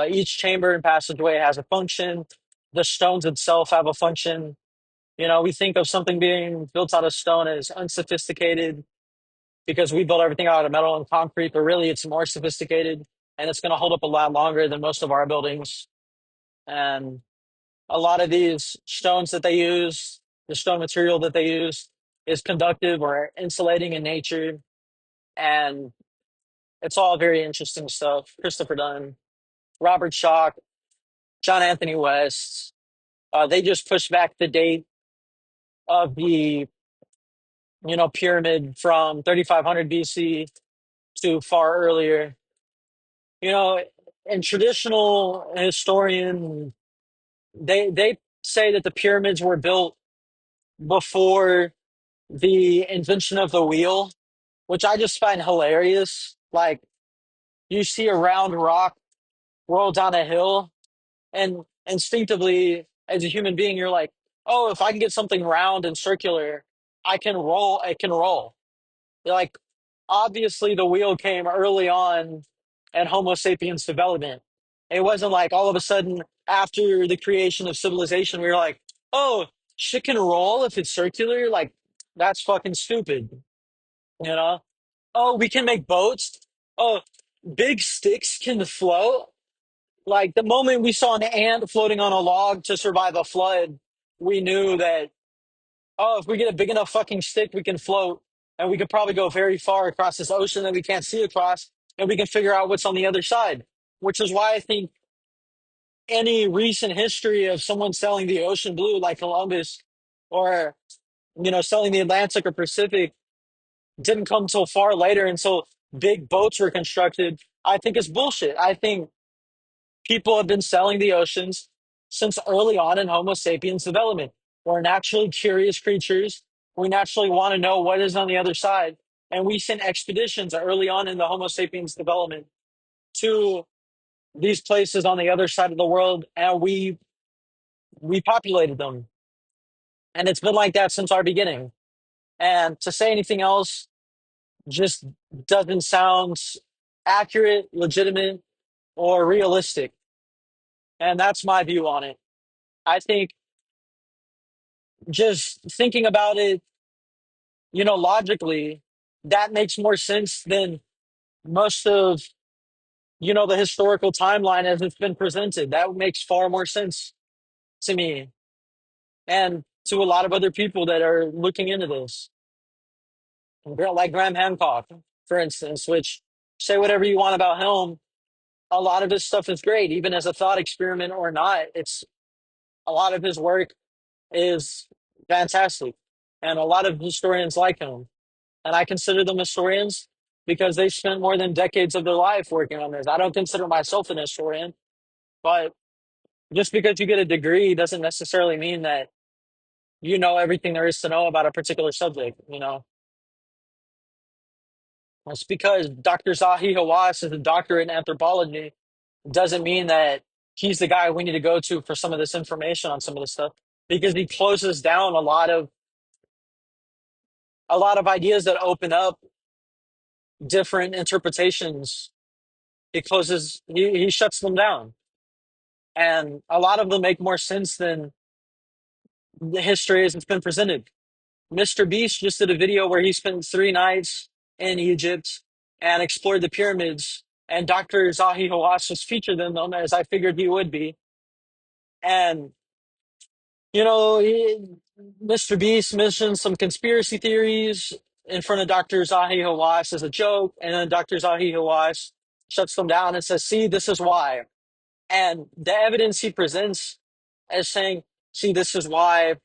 Each chamber and passageway has a function. The stones itself have a function. We think of something being built out of stone as unsophisticated because we build everything out of metal and concrete, but really it's more sophisticated and it's going to hold up a lot longer than most of our buildings. And a lot of these stones that they use, the stone material that they use, is conductive or insulating in nature. And it's all very interesting stuff. Christopher Dunn, Robert Schoch, John Anthony West, they just pushed back the date of the pyramid from 3500 BC to far earlier. You know, and traditional historian they say that the pyramids were built before the invention of the wheel, which I just find hilarious. Like you see a round rock roll down a hill, and instinctively, as a human being, you're like, "Oh, if I can get something round and circular, I can roll. I can roll." Like, obviously, the wheel came early on in Homo sapiens development. It wasn't like all of a sudden after the creation of civilization, we were like, "Oh, shit can roll if it's circular." Like, that's fucking stupid, you know? Oh, we can make boats. Oh, big sticks can float. Like the moment we saw an ant floating on a log to survive a flood, we knew that, oh, if we get a big enough fucking stick, we can float and we could probably go very far across this ocean that we can't see across and we can figure out what's on the other side. Which is why I think any recent history of someone selling the ocean blue like Columbus or, selling the Atlantic or Pacific didn't come till far later until big boats were constructed, I think is bullshit. I think people have been selling the oceans since early on in Homo sapiens development. We're naturally curious creatures. We naturally want to know what is on the other side. And we sent expeditions early on in the Homo sapiens development to these places on the other side of the world, and we populated them. And it's been like that since our beginning. And to say anything else just doesn't sound accurate, legitimate, or realistic. And that's my view on it. I think just thinking about it, logically, that makes more sense than most of, the historical timeline as it's been presented. That makes far more sense to me and to a lot of other people that are looking into this. Like Graham Hancock, for instance, which say whatever you want about him. A lot of his stuff is great, even as a thought experiment or not. It's a lot of his work. is fantastic. And a lot of historians like him. And I consider them historians because they spent more than decades of their life working on this. I don't consider myself an historian, but just because you get a degree doesn't necessarily mean that you know everything there is to know about a particular subject. It's because Dr. Zahi Hawass is a doctor in anthropology doesn't mean that he's the guy we need to go to for some of this information on some of this stuff because he closes down a lot of ideas that open up different interpretations. He shuts them down, and a lot of them make more sense than the history as it's been presented. Mr. Beast just did a video where he spent 3 nights in Egypt and explored the pyramids, and Dr. Zahi Hawass was featured in them as I figured he would be. And Mr. Beast mentioned some conspiracy theories in front of Dr. Zahi Hawass as a joke, and then Dr. Zahi Hawass shuts them down and says, "See, this is why." And the evidence he presents as saying, "See, this is why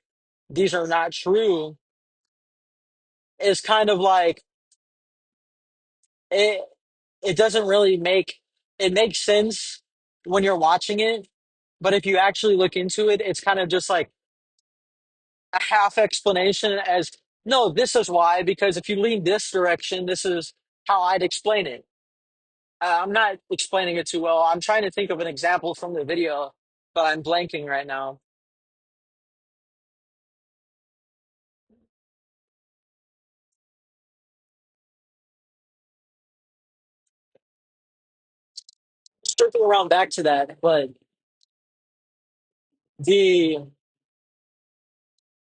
these are not true," is kind of like it. It doesn't really make it makes sense when you're watching it, but if you actually look into it, it's kind of just like a half explanation as no, this is why, because if you lean this direction, this is how I'd explain it. I'm not explaining it too well. I'm trying to think of an example from the video, but I'm blanking right now. Circle around back to that, but the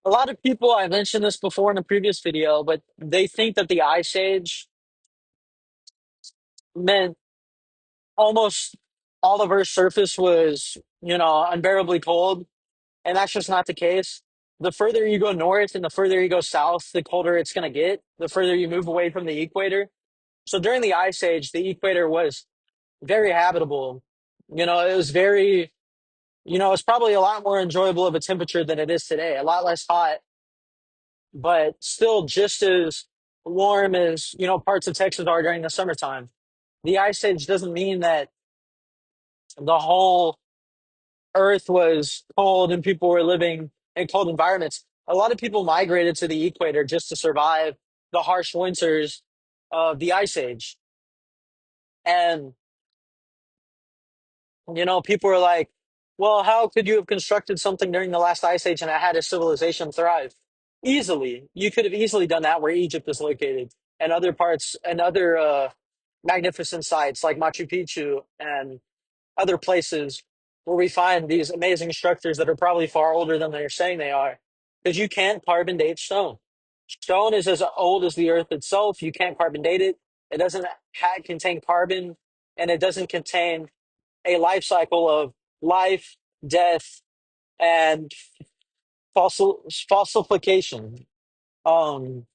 a lot of people, I mentioned this before in a previous video, but they think that the Ice Age meant almost all of Earth's surface was, unbearably cold. And that's just not the case. The further you go north and the further you go south, the colder it's going to get, the further you move away from the equator. So during the Ice Age, the equator was very habitable. It was it's probably a lot more enjoyable of a temperature than it is today, a lot less hot, but still just as warm as, parts of Texas are during the summertime. The Ice Age doesn't mean that the whole Earth was cold and people were living in cold environments. A lot of people migrated to the equator just to survive the harsh winters of the Ice Age. And, people were like, well, how could you have constructed something during the last Ice Age and it had a civilization thrive? Easily. You could have easily done that where Egypt is located and other parts and other magnificent sites like Machu Picchu and other places where we find these amazing structures that are probably far older than they're saying they are. Because you can't carbon date stone. Stone is as old as the earth itself. You can't carbon date it. It doesn't contain carbon, and it doesn't contain a life cycle of life, death, and fossilification. Um,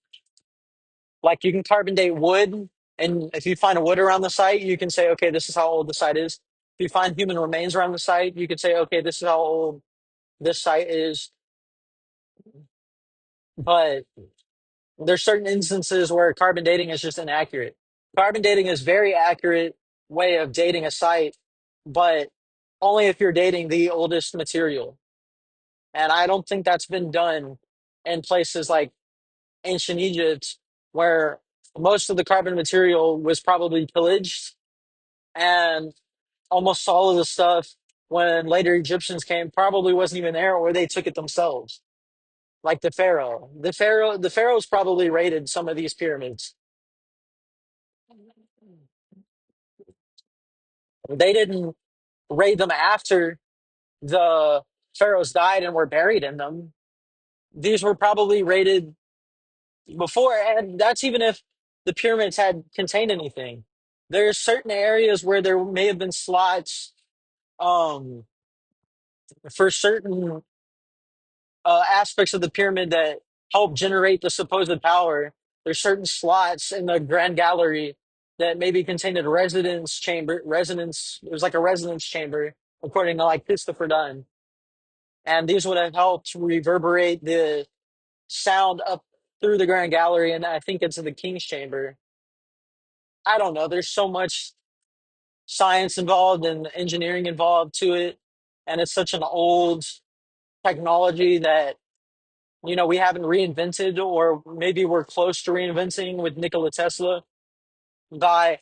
like you can carbon date wood, and if you find a wood around the site, you can say, okay, this is how old the site is. If you find human remains around the site, you can say, okay, this is how old this site is. But there's certain instances where carbon dating is just inaccurate. Carbon dating is very accurate way of dating a site, but only if you're dating the oldest material. And I don't think that's been done in places like ancient Egypt, where most of the carbon material was probably pillaged, and almost all of the stuff when later Egyptians came probably wasn't even there, or they took it themselves. Like the Pharaoh. The Pharaohs probably raided some of these pyramids. They didn't raid them after the pharaohs died and were buried in them. These were probably raided before, and that's even if the pyramids had contained anything. There's certain areas where there may have been slots um, for certain aspects of the pyramid that help generate the supposed power. There's certain slots in the Grand Gallery that maybe contained a residence chamber. Residence. It was like a residence chamber, according to like Christopher Dunn. And these would have helped reverberate the sound up through the Grand Gallery, and I think into the King's Chamber. I don't know. There's so much science involved and engineering involved to it, and it's such an old technology that we haven't reinvented, or maybe we're close to reinventing with Nikola Tesla by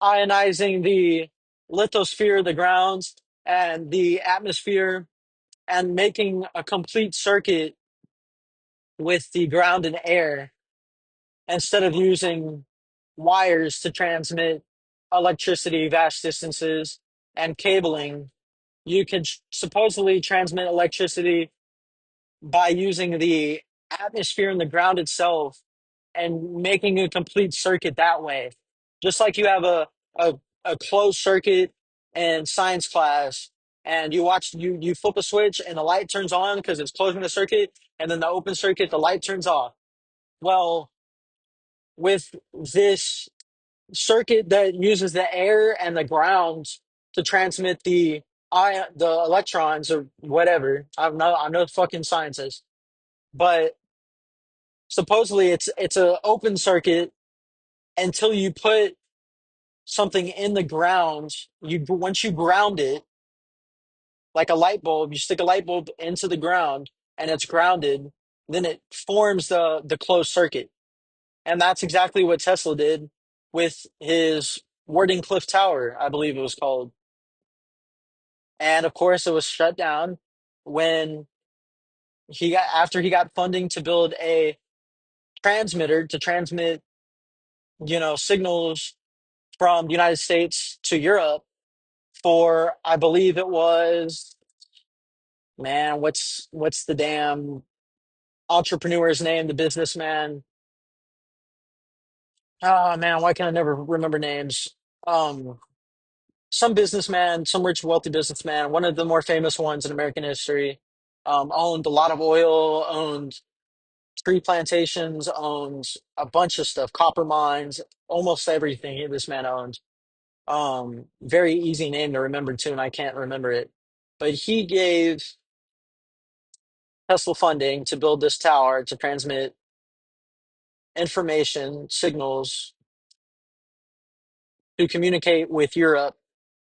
ionizing the lithosphere, the ground, and the atmosphere, and making a complete circuit with the ground and air instead of using wires to transmit electricity vast distances and cabling. You can supposedly transmit electricity by using the atmosphere and the ground itself and making a complete circuit that way. Just like you have a, a closed circuit in science class, and you flip a switch and the light turns on because it's closing the circuit, and then the open circuit, the light turns off. Well, with this circuit that uses the air and the ground to transmit the electrons or whatever. I'm no fucking scientist, but supposedly it's a open circuit until you put something in the ground. You Once you ground it, like a light bulb, you stick a light bulb into the ground and it's grounded, then it forms the closed circuit. And that's exactly what Tesla did with his Wardenclyffe Tower, I believe it was called. And of course, it was shut down when after he got funding to build a transmitter to transmit, signals from the United States to Europe for, I believe it was, man, what's the damn entrepreneur's name, the businessman? Oh man, why can I never remember names? Um, some businessman, some rich, wealthy businessman, one of the more famous ones in American history, owned a lot of oil, owned tree plantations, owned a bunch of stuff, copper mines, almost everything this man owned. Very easy name to remember too, and I can't remember it. But he gave Tesla funding to build this tower to transmit information, signals, to communicate with Europe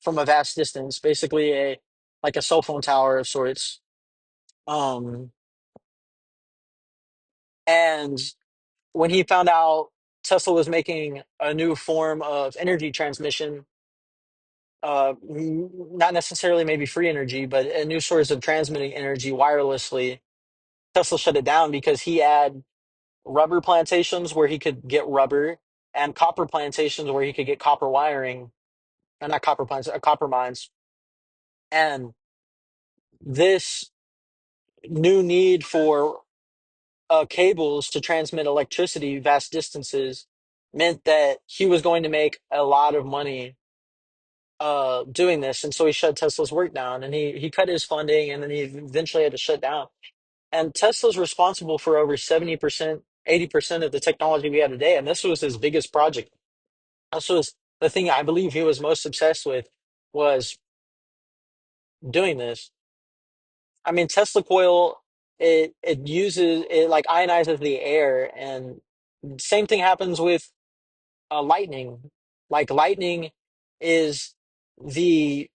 from a vast distance, basically a like a cell phone tower of sorts. Um, and when he found out Tesla was making a new form of energy transmission, not necessarily maybe free energy, but a new source of transmitting energy wirelessly, Tesla shut it down because he had rubber plantations where he could get rubber and copper plantations where he could get copper wiring, and not copper plants, copper mines. And this new need for cables to transmit electricity vast distances meant that he was going to make a lot of money doing this, and so he shut Tesla's work down, and he cut his funding, and then he eventually had to shut down. And Tesla's responsible for over 70%, 80% of the technology we have today, and this was his biggest project. This was the thing I believe he was most obsessed with, was doing this. I mean, Tesla coil, it like ionizes the air, and same thing happens with lightning. Like lightning is the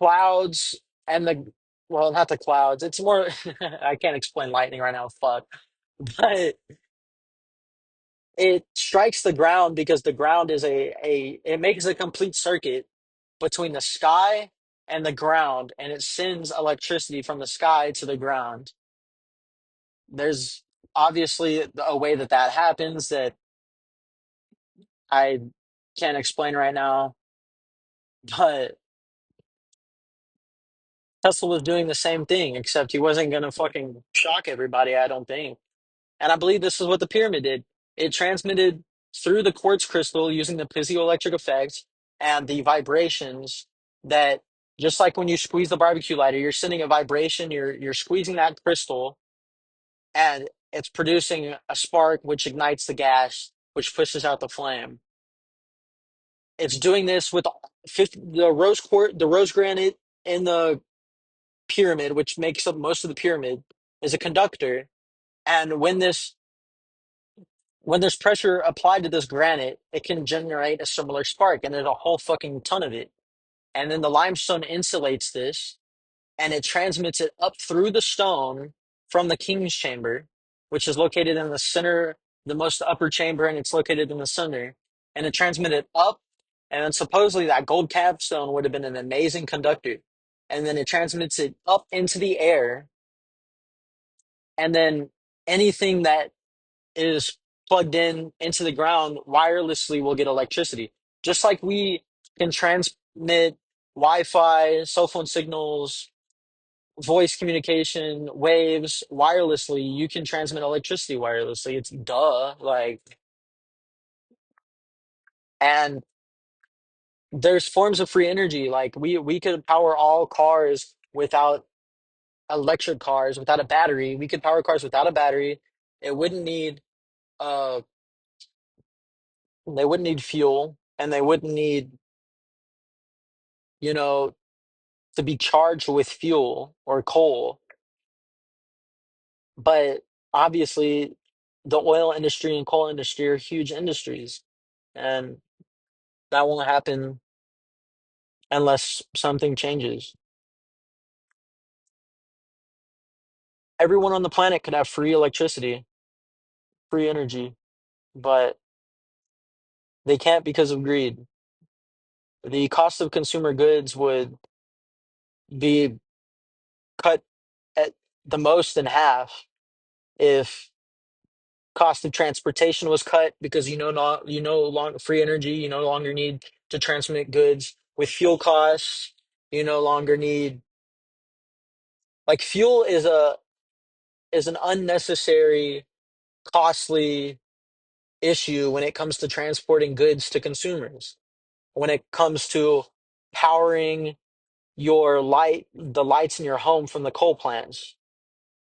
clouds and the well, not the clouds. It's more I can't explain lightning right now. Fuck, but it strikes the ground because the ground is a it makes a complete circuit between the sky and the ground, and it sends electricity from the sky to the ground. There's obviously a way that that happens that I can't explain right now, but Tesla was doing the same thing, except he wasn't going to fucking shock everybody, I don't think. And I believe this is what the pyramid did. It transmitted through the quartz crystal using the piezoelectric effect and the vibrations that, just like when you squeeze the barbecue lighter, you're sending a vibration, you're squeezing that crystal, and it's producing a spark which ignites the gas, which pushes out the flame. It's doing this with the rose granite in the pyramid, which makes up most of the pyramid, is a conductor. And when there's pressure applied to this granite, it can generate a similar spark, and there's a whole fucking ton of it. And then the limestone insulates this, and it transmits it up through the stone from the king's chamber, which is located in the center, the most upper chamber, and it's located in the center. And it transmitted up, and then supposedly that gold capstone would have been an amazing conductor. And then it transmits it up into the air, and then anything that is plugged in into the ground wirelessly will get electricity. Just like we can transmit Wi-Fi, cell phone signals, voice communication, waves wirelessly, you can transmit electricity wirelessly. It's duh. Like, and there's forms of free energy. Like we could power all cars without electric cars, without a battery. We could power cars without a battery. It wouldn't need uh they wouldn't need fuel, and they wouldn't need, you know, to be charged with fuel or coal. But obviously, the oil industry and coal industry are huge industries, and that won't happen unless something changes. Everyone on the planet could have free electricity, free energy, but they can't because of greed. The cost of consumer goods would be cut at the most in half if cost of transportation was cut, because you no longer free energy, you no longer need to transmit goods with fuel costs. You no longer need, like, fuel is an unnecessary, costly issue when it comes to transporting goods to consumers. When it comes to powering the lights in your home from the coal plants,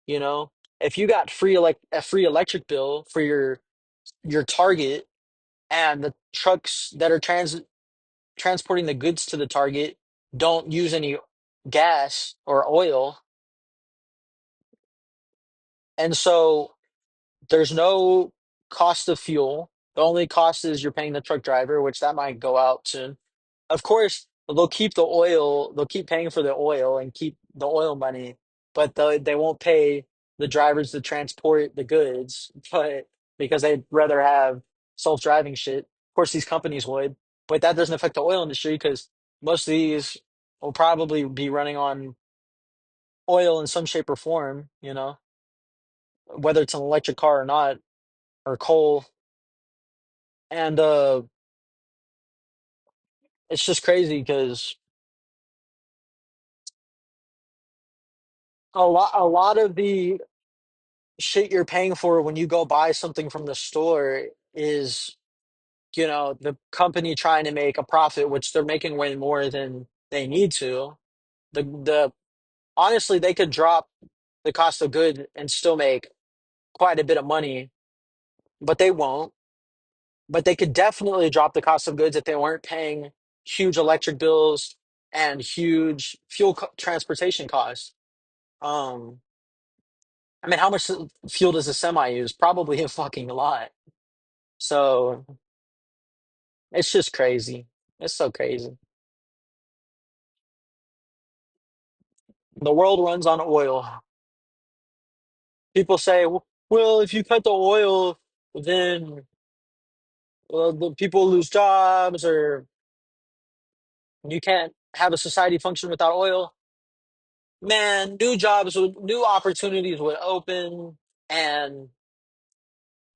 you know, if you got a free electric bill for your Target, and the trucks that are transporting the goods to the Target don't use any gas or oil, and so there's no cost of fuel. The only cost is you're paying the truck driver, which that might go out soon. Of course, they'll keep the oil, they'll keep paying for the oil and keep the oil money, but they won't pay the drivers to transport the goods, but because they'd rather have self-driving shit. Of course, these companies would, but that doesn't affect the oil industry because most of these will probably be running on oil in some shape or form, whether it's an electric car or not, or coal. And it's just crazy because a lot of the shit you're paying for when you go buy something from the store is, the company trying to make a profit, which they're making way more than they need to. The Honestly, they could drop the cost of good and still make quite a bit of money, but they won't. But they could definitely drop the cost of goods if they weren't paying huge electric bills and huge transportation costs. Um, I mean, how much fuel does a semi use? Probably a fucking lot. So it's just crazy. It's so crazy. The world runs on oil. People say, well, if you cut the oil, then, well, the people lose jobs, or you can't have a society function without oil. Man, new opportunities would open, and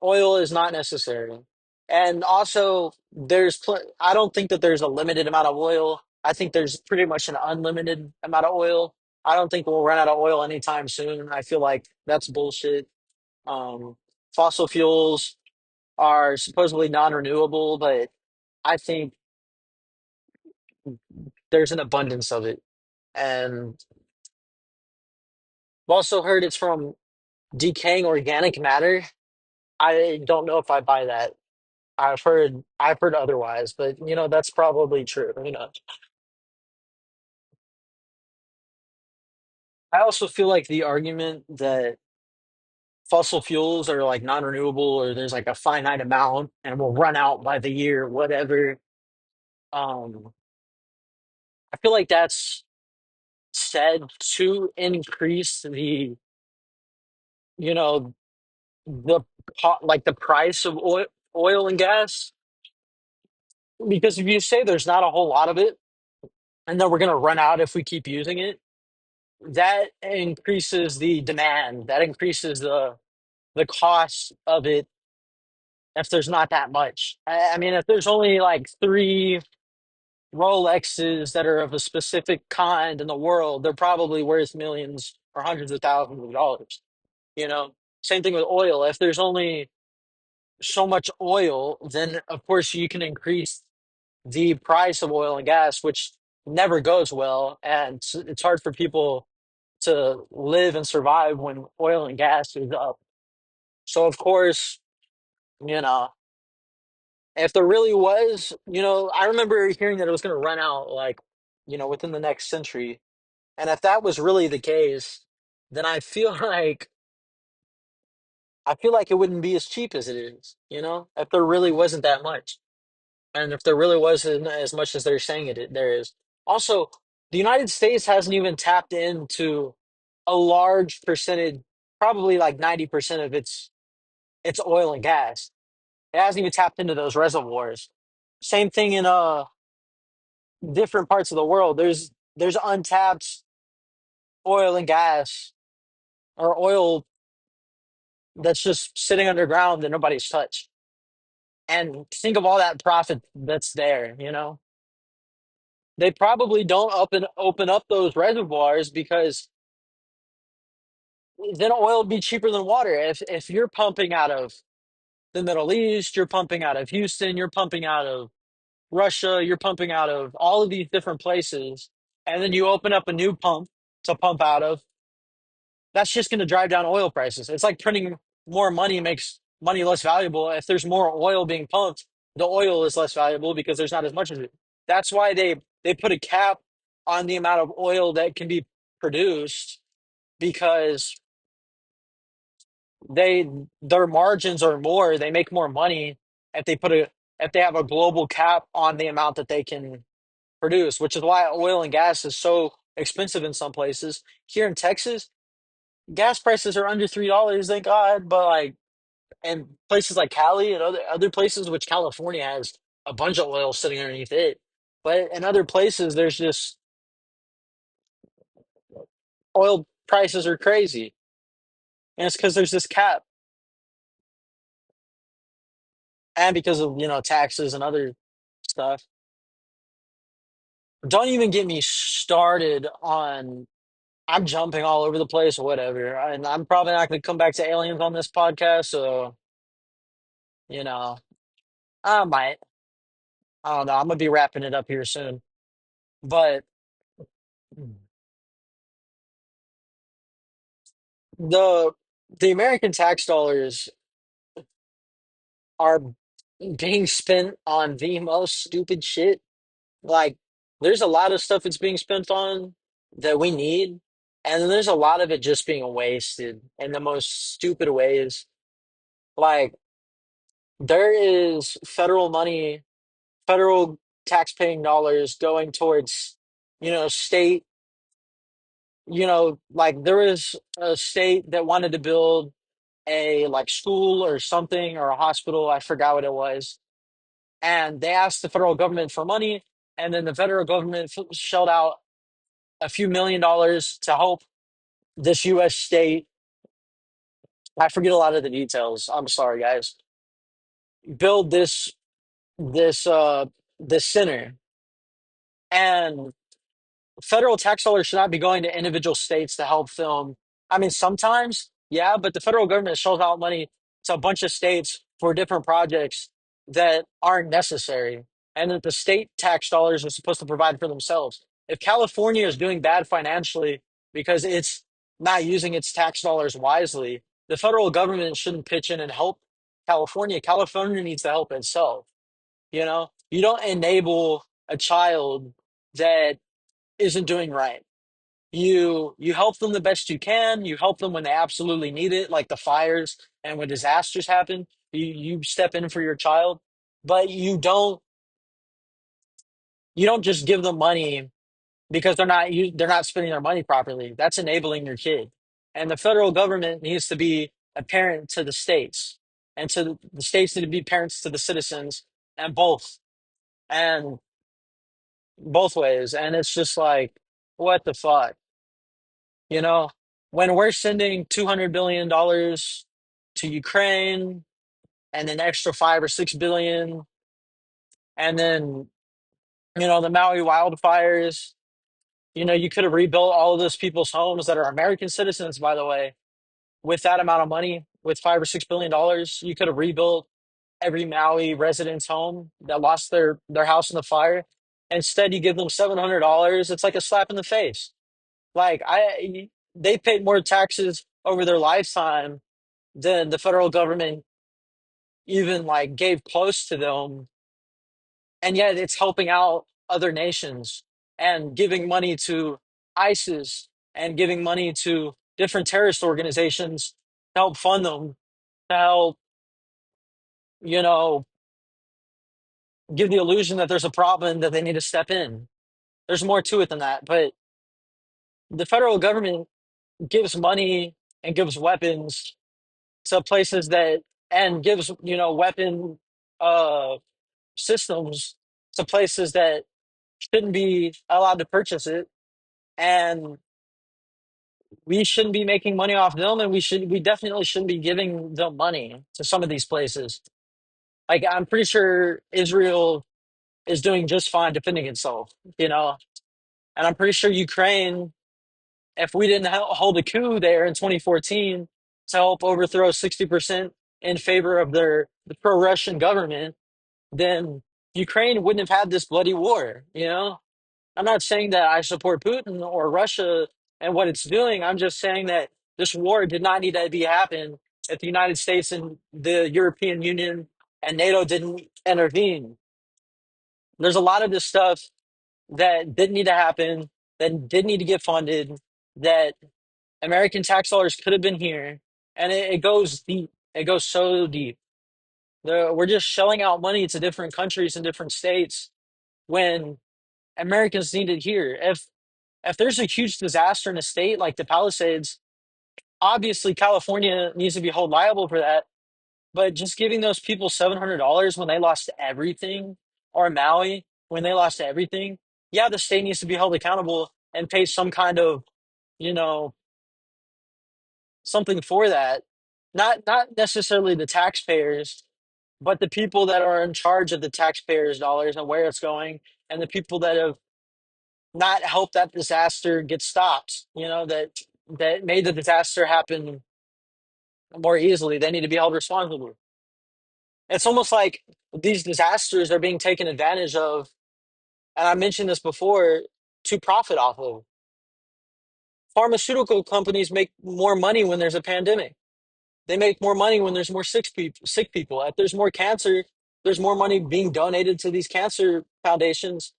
oil is not necessary. And also, I don't think that there's a limited amount of oil. I think there's pretty much an unlimited amount of oil. I don't think we'll run out of oil anytime soon. I feel like that's bullshit. Um, Fossil fuels are supposedly non-renewable, but I think there's an abundance of it. And I've also heard it's from decaying organic matter. I don't know if I buy that. I've heard otherwise, but that's probably true. I also feel like the argument that fossil fuels are like non-renewable or there's like a finite amount and will run out by the year, whatever. Um, I feel like that's said to increase you know, the like the price of oil and gas. Because if you say there's not a whole lot of it and then we're going to run out if we keep using it, that increases the demand. That increases the cost of it if there's not that much. I mean, if there's only like three Rolexes that are of a specific kind in the world, they're probably worth millions or hundreds of thousands of dollars. You know, same thing with oil. If there's only so much oil, then of course you can increase the price of oil and gas, which never goes well. And it's hard for people to live and survive when oil and gas is up. So, of course, you know, if there really was, I remember hearing that it was going to run out like, within the next century. And if that was really the case, then I feel like it wouldn't be as cheap as it is, if there really wasn't that much. And if there really wasn't as much as they're saying there is. Also, the United States hasn't even tapped into a large percentage, probably like 90% of its oil and gas. It hasn't even tapped into those reservoirs. Same thing in different parts of the world. There's untapped oil and gas or oil that's just sitting underground that nobody's touched. And think of all that profit that's there, They probably don't open up those reservoirs because then oil would be cheaper than water. If you're pumping out of the Middle East, you're pumping out of Houston, you're pumping out of Russia, you're pumping out of all of these different places, and then you open up a new pump to pump out of, that's just going to drive down oil prices. It's like printing more money makes money less valuable. If there's more oil being pumped, the oil is less valuable because there's not as much of it. That's why they put a cap on the amount of oil that can be produced because they their margins are more, they make more money if they have a global cap on the amount that they can produce, which is why oil and gas is so expensive in some places. Here in Texas, gas prices are under $3, thank God. But like in places like Cali and other places, which California has a bunch of oil sitting underneath it. But in other places, there's just oil prices are crazy. And it's because there's this cap and because of, taxes and other stuff. Don't even get me started on I'm jumping all over the place or whatever. And I'm probably not going to come back to aliens on this podcast. So, you know, I might. I don't know. I'm going to be wrapping it up here soon. But the the American tax dollars are being spent on the most stupid shit. Like, there's a lot of stuff it's being spent on that we need. And then there's a lot of it just being wasted in the most stupid ways. Like, there is federal tax-paying dollars going towards, state, like there was a state that wanted to build a like school or something or a hospital, I forgot what it was. And they asked the federal government for money, and then the federal government shelled out a few $1 million to help this US state. I forget a lot of the details. I'm sorry, guys. Build this this center. And federal tax dollars should not be going to individual states to help film. I mean, sometimes, yeah, but the federal government shells out money to a bunch of states for different projects that aren't necessary, and that the state tax dollars are supposed to provide for themselves. If California is doing bad financially because it's not using its tax dollars wisely, the federal government shouldn't pitch in and help California. California needs to help itself. You don't enable a child that isn't doing right. You help them the best you can. You help them when they absolutely need it, like the fires and when disasters happen. You step in for your child, but you don't just give them money because they're not spending their money properly. That's enabling your kid. And the federal government needs to be a parent to the states, and to the states need to be parents to the citizens, and and both ways. And it's just like, what the fuck, you know? When we're sending $200 billion to Ukraine, and an extra 5 or 6 billion, and then the Maui wildfires. You could have rebuilt all of those people's homes that are American citizens, by the way, with that amount of money, with $5 or 6 billion. You could have rebuilt every Maui resident's home that lost their house in the fire. Instead, you give them $700. It's like a slap in the face. Like they paid more taxes over their lifetime than the federal government even like gave close to them, and yet it's helping out other nations and giving money to ISIS and giving money to different terrorist organizations to help fund them, to help, you know, give the illusion that there's a problem that they need to step in. There's more to it than that, but the federal government gives money and gives weapons to places that, and gives, weapon uh systems to places that shouldn't be allowed to purchase it. And we shouldn't be making money off them, and we definitely shouldn't be giving them money to some of these places. Like, I'm pretty sure Israel is doing just fine defending itself, you know and I'm pretty sure Ukraine, if we didn't hold a coup there in 2014 to help overthrow 60% in favor of the pro-Russian government, then Ukraine wouldn't have had this bloody war. I'm not saying that I support Putin or Russia and what it's doing. I'm just saying that this war did not need to be happen if the United States and the European Union and NATO didn't intervene. There's a lot of this stuff that didn't need to happen, that didn't need to get funded, that American tax dollars could have been here. And it goes deep. It goes so deep. We're just shelling out money to different countries and different states when Americans need it here. If there's a huge disaster in a state like the Palisades, obviously California needs to be held liable for that. But just giving those people $700 when they lost everything, or Maui when they lost everything, yeah, the state needs to be held accountable and pay some kind of, you know, something for that. Not necessarily the taxpayers, but the people that are in charge of the taxpayers' dollars and where it's going, and the people that have not helped that disaster get stopped. That made the disaster happen more easily. They need to be held responsible. It's almost like these disasters are being taken advantage of, and I mentioned this before, to profit off of. Pharmaceutical companies make more money when there's a pandemic. They make more money when there's more sick people. If there's more cancer, there's more money being donated to these cancer foundations,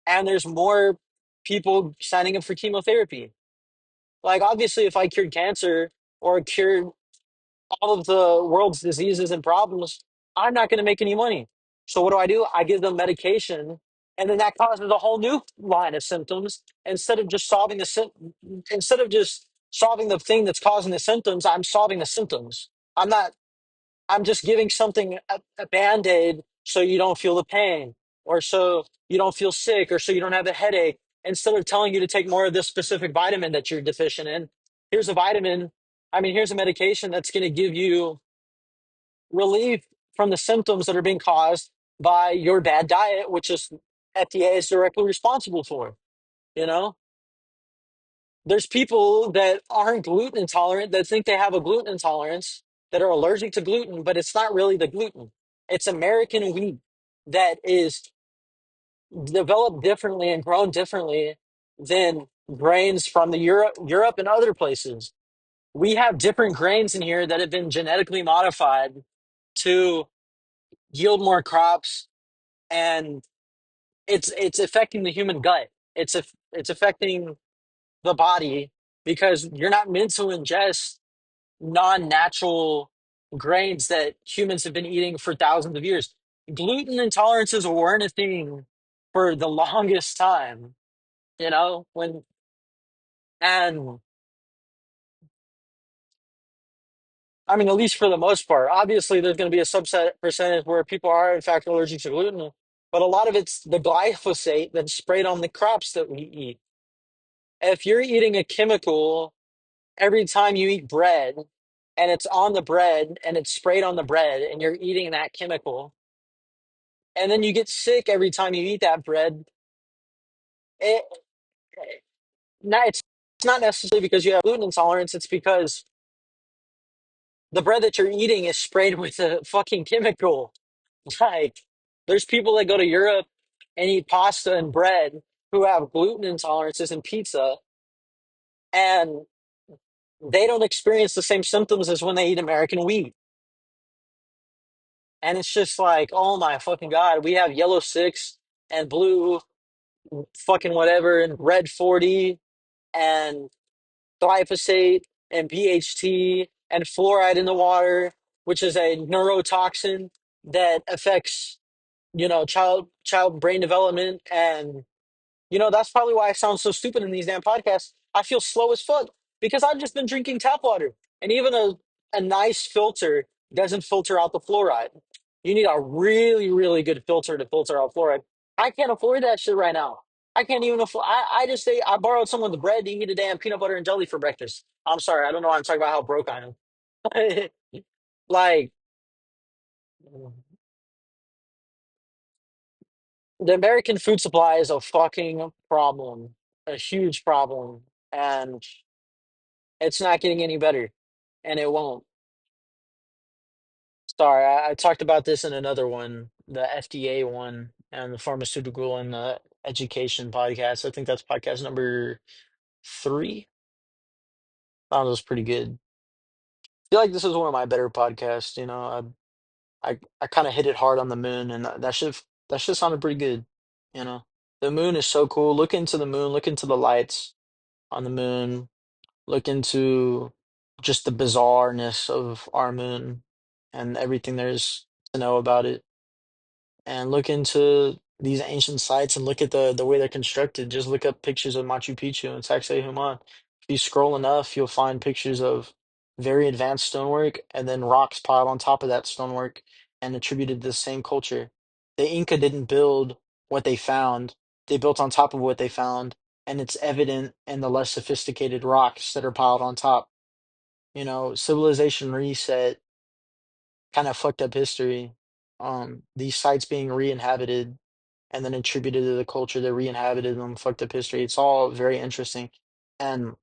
and there's more people signing up for chemotherapy. Like, obviously, if I cured cancer or cured all of the world's diseases and problems, I'm not going to make any money. So what do? I give them medication, and then that causes a whole new line of symptoms. Instead of just solving the thing that's causing the symptoms, I'm solving the symptoms. I'm not. I'm just giving something a band-aid so you don't feel the pain, or so you don't feel sick, or so you don't have a headache. Instead of telling you to take more of this specific vitamin that you're deficient in, here's a vitamin. Here's a medication that's going to give you relief from the symptoms that are being caused by your bad diet, which is FDA is directly responsible for. You know, there's people that aren't gluten intolerant that think they have a gluten intolerance, that are allergic to gluten, but it's not really the gluten. It's American wheat that is developed differently and grown differently than grains from the Europe and other places. We have different grains in here that have been genetically modified to yield more crops, and it's affecting the human gut. It's affecting. the body because you're not meant to ingest non-natural grains that humans have been eating for thousands of years. Gluten intolerances weren't a thing for the longest time, when and I mean, at least for the most part. Obviously, there's going to be a subset percentage where people are in fact allergic to gluten, but a lot of it's the glyphosate that's sprayed on the crops that we eat. If you're eating a chemical every time you eat bread, and it's on the bread and it's sprayed on the bread, and you're eating that chemical, and then you get sick every time you eat that bread, it, it's not necessarily because you have gluten intolerance. It's because the bread that you're eating is sprayed with a fucking chemical. Like, there's people that go to Europe and eat pasta and bread who have gluten intolerances and pizza, and they don't experience the same symptoms as when they eat American wheat. And it's just like, oh my fucking God, we have yellow six and blue fucking whatever and red 40 and glyphosate and BHT and fluoride in the water, which is a neurotoxin that affects, child brain development. And that's probably why I sound so stupid in these damn podcasts. I feel slow as fuck because I've just been drinking tap water. And even a nice filter doesn't filter out the fluoride. You need a really, really good filter to filter out fluoride. I can't afford that shit right now. I can't even afford. I just say I borrowed someone's bread to eat a damn peanut butter and jelly for breakfast. I'm sorry, I don't know why I'm talking about how broke I am. Like, the American food supply is a fucking problem, a huge problem, and it's not getting any better, and it won't. Sorry, I talked about this in another one, the FDA one, and the pharmaceutical and the education podcast. I think that's podcast number three. That was pretty good. I feel like this is one of my better podcasts. I kind of hit it hard on the moon, and that should sounded pretty good. You know, the moon is so cool. Look into the moon. Look into the lights on the moon. Look into just the bizarreness of our moon and everything there is to know about it. And look into these ancient sites and look at the way they're constructed. Just look up pictures of Machu Picchu and Sacsayhuaman. If you scroll enough, you'll find pictures of very advanced stonework and then rocks piled on top of that stonework and attributed to the same culture. The Inca didn't build what they found, they built on top of what they found, and it's evident in the less sophisticated rocks that are piled on top. Civilization reset kind of fucked up history. These sites being re-inhabited and then attributed to the culture that re-inhabited them fucked up history. It's all very interesting. And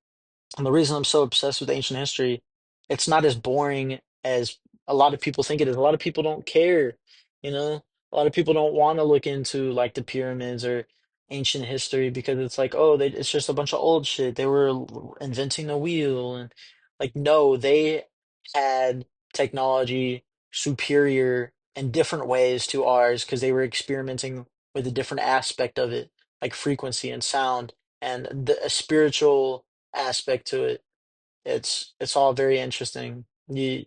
and the reason I'm so obsessed with ancient history, it's not as boring as a lot of people think it is. A lot of people don't care, you know? A lot of people don't want to look into like the pyramids or ancient history because it's like, oh, it's just a bunch of old shit. They were inventing the wheel and like no, they had technology superior in different ways to ours because they were experimenting with a different aspect of it, like frequency and sound and a spiritual aspect to it. It's all very interesting. You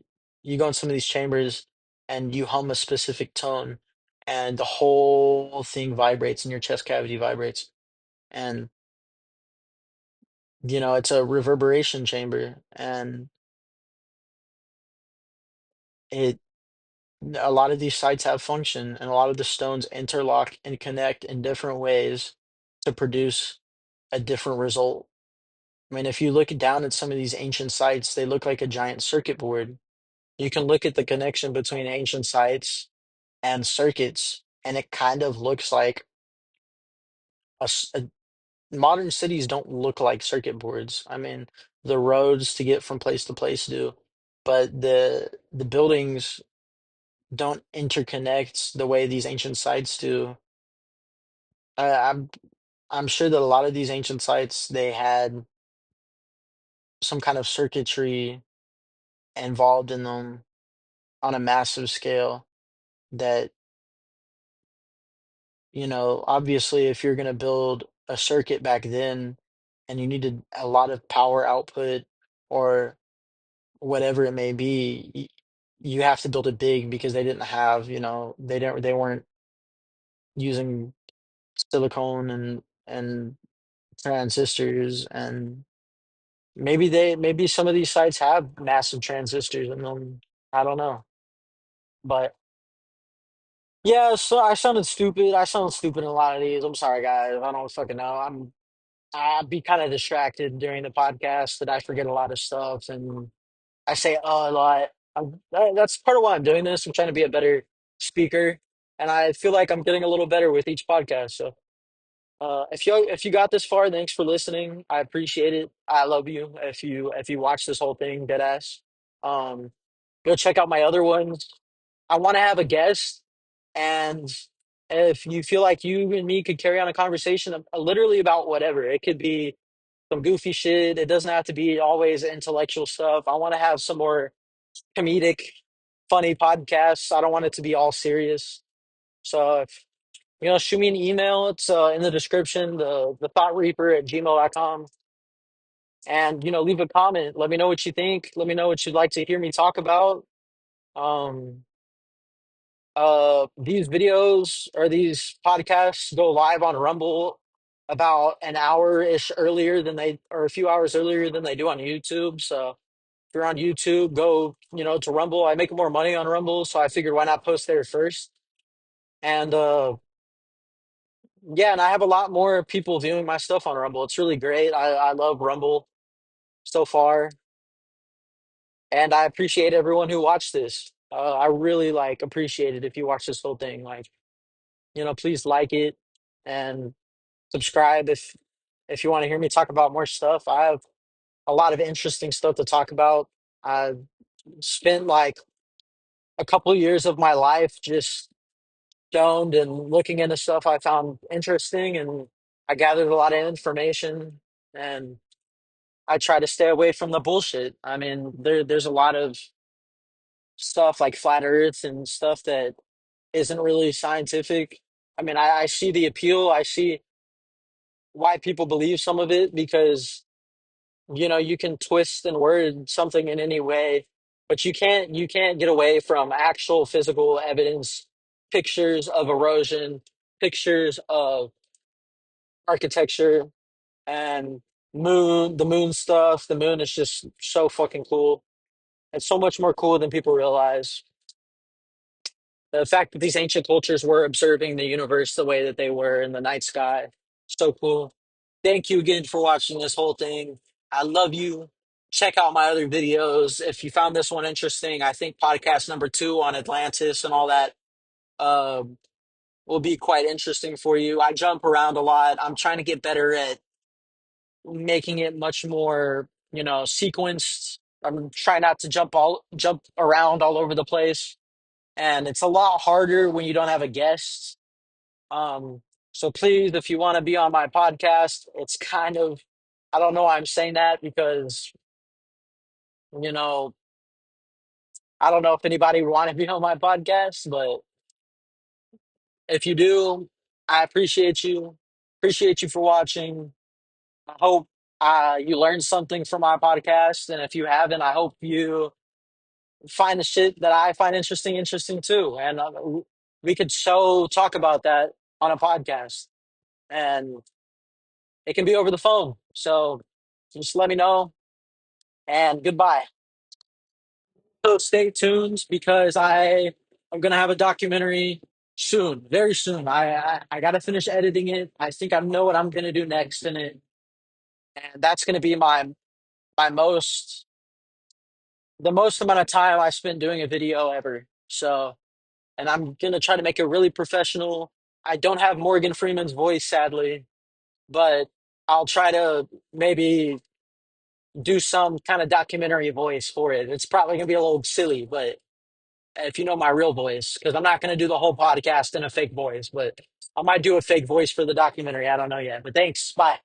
go in some of these chambers and you hum a specific tone and the whole thing vibrates and your chest cavity vibrates. And it's a reverberation chamber and it a lot of these sites have function and a lot of the stones interlock and connect in different ways to produce a different result. I mean, if you look down at some of these ancient sites, they look like a giant circuit board. You can look at the connection between ancient sites and circuits, and it kind of looks like modern cities don't look like circuit boards. I mean, the roads to get from place to place do, but the buildings don't interconnect the way these ancient sites do. I, I'm sure that a lot of these ancient sites they had some kind of circuitry involved in them on a massive scale that obviously if you're going to build a circuit back then and you needed a lot of power output or whatever it may be, you have to build it big because they didn't have, they weren't using silicone and transistors, and maybe some of these sites have massive transistors in them. I don't know. But yeah, so I sounded stupid. I sound stupid in a lot of these. I'm sorry, guys. I don't fucking know. I'd be kind of distracted during the podcast that I forget a lot of stuff and I say a lot. That's part of why I'm doing this. I'm trying to be a better speaker, and I feel like I'm getting a little better with each podcast. So, if you got this far, thanks for listening. I appreciate it. I love you. If you watch this whole thing, dead ass, um, go check out my other ones. I want to have a guest, and if you feel like you and me could carry on a conversation literally about whatever, it could be some goofy shit. It doesn't have to be always intellectual stuff. I want to have some more comedic, funny podcasts. I don't want it to be all serious. So if shoot me an email. It's in the description, the thought reaper at gmail.com. And leave a comment. Let me know what you think. Let me know what you'd like to hear me talk about. Um these videos or these podcasts go live on Rumble about an hour ish earlier than they or a few hours earlier than they do on YouTube. So if you're on YouTube, go, to Rumble. I make more money on Rumble, so I figured why not post there first. And yeah, and I have a lot more people viewing my stuff on Rumble. It's really great. I love Rumble so far, and I appreciate everyone who watched this. I really like appreciate it if you watch this whole thing. Like, please like it and subscribe if you want to hear me talk about more stuff. I have a lot of interesting stuff to talk about. I spent like a couple years of my life just stoned and looking into stuff I found interesting, and I gathered a lot of information, and I try to stay away from the bullshit. I mean, there's a lot of stuff like flat Earth and stuff that isn't really scientific. I mean, I see the appeal. I see why people believe some of it because you can twist and word something in any way, but you can't get away from actual physical evidence, pictures of erosion, pictures of architecture, and the moon stuff. The moon is just so fucking cool. It's so much more cool than people realize. The fact that these ancient cultures were observing the universe the way that they were in the night sky, so cool. Thank you again for watching this whole thing. I love you. Check out my other videos. If you found this one interesting, I think podcast number 2 on Atlantis and all that um, will be quite interesting for you. I jump around a lot. I'm trying to get better at making it much more, sequenced. I'm trying not to jump around all over the place, and it's a lot harder when you don't have a guest. Um, so please, if you want to be on my podcast, it's kind of, I don't know why I'm saying that because, you know, I don't know if anybody would want to be on my podcast, but if you do, I appreciate you. Appreciate you for watching. I hope you learned something from my podcast. And if you haven't, I hope you find the shit that I find interesting too. And we could so talk about that on a podcast. And it can be over the phone. So just let me know and goodbye. So stay tuned because I'm gonna have a documentary soon, very soon. I gotta finish editing it. I think I know what I'm gonna do next in it, and that's gonna be my most the most amount of time I spend doing a video ever. So, and I'm gonna try to make it really professional. I don't have Morgan Freeman's voice, sadly, but I'll try to maybe do some kind of documentary voice for it. It's probably gonna be a little silly, but if you know my real voice, because I'm not gonna do the whole podcast in a fake voice, but I might do a fake voice for the documentary. I don't know yet. But thanks. Bye.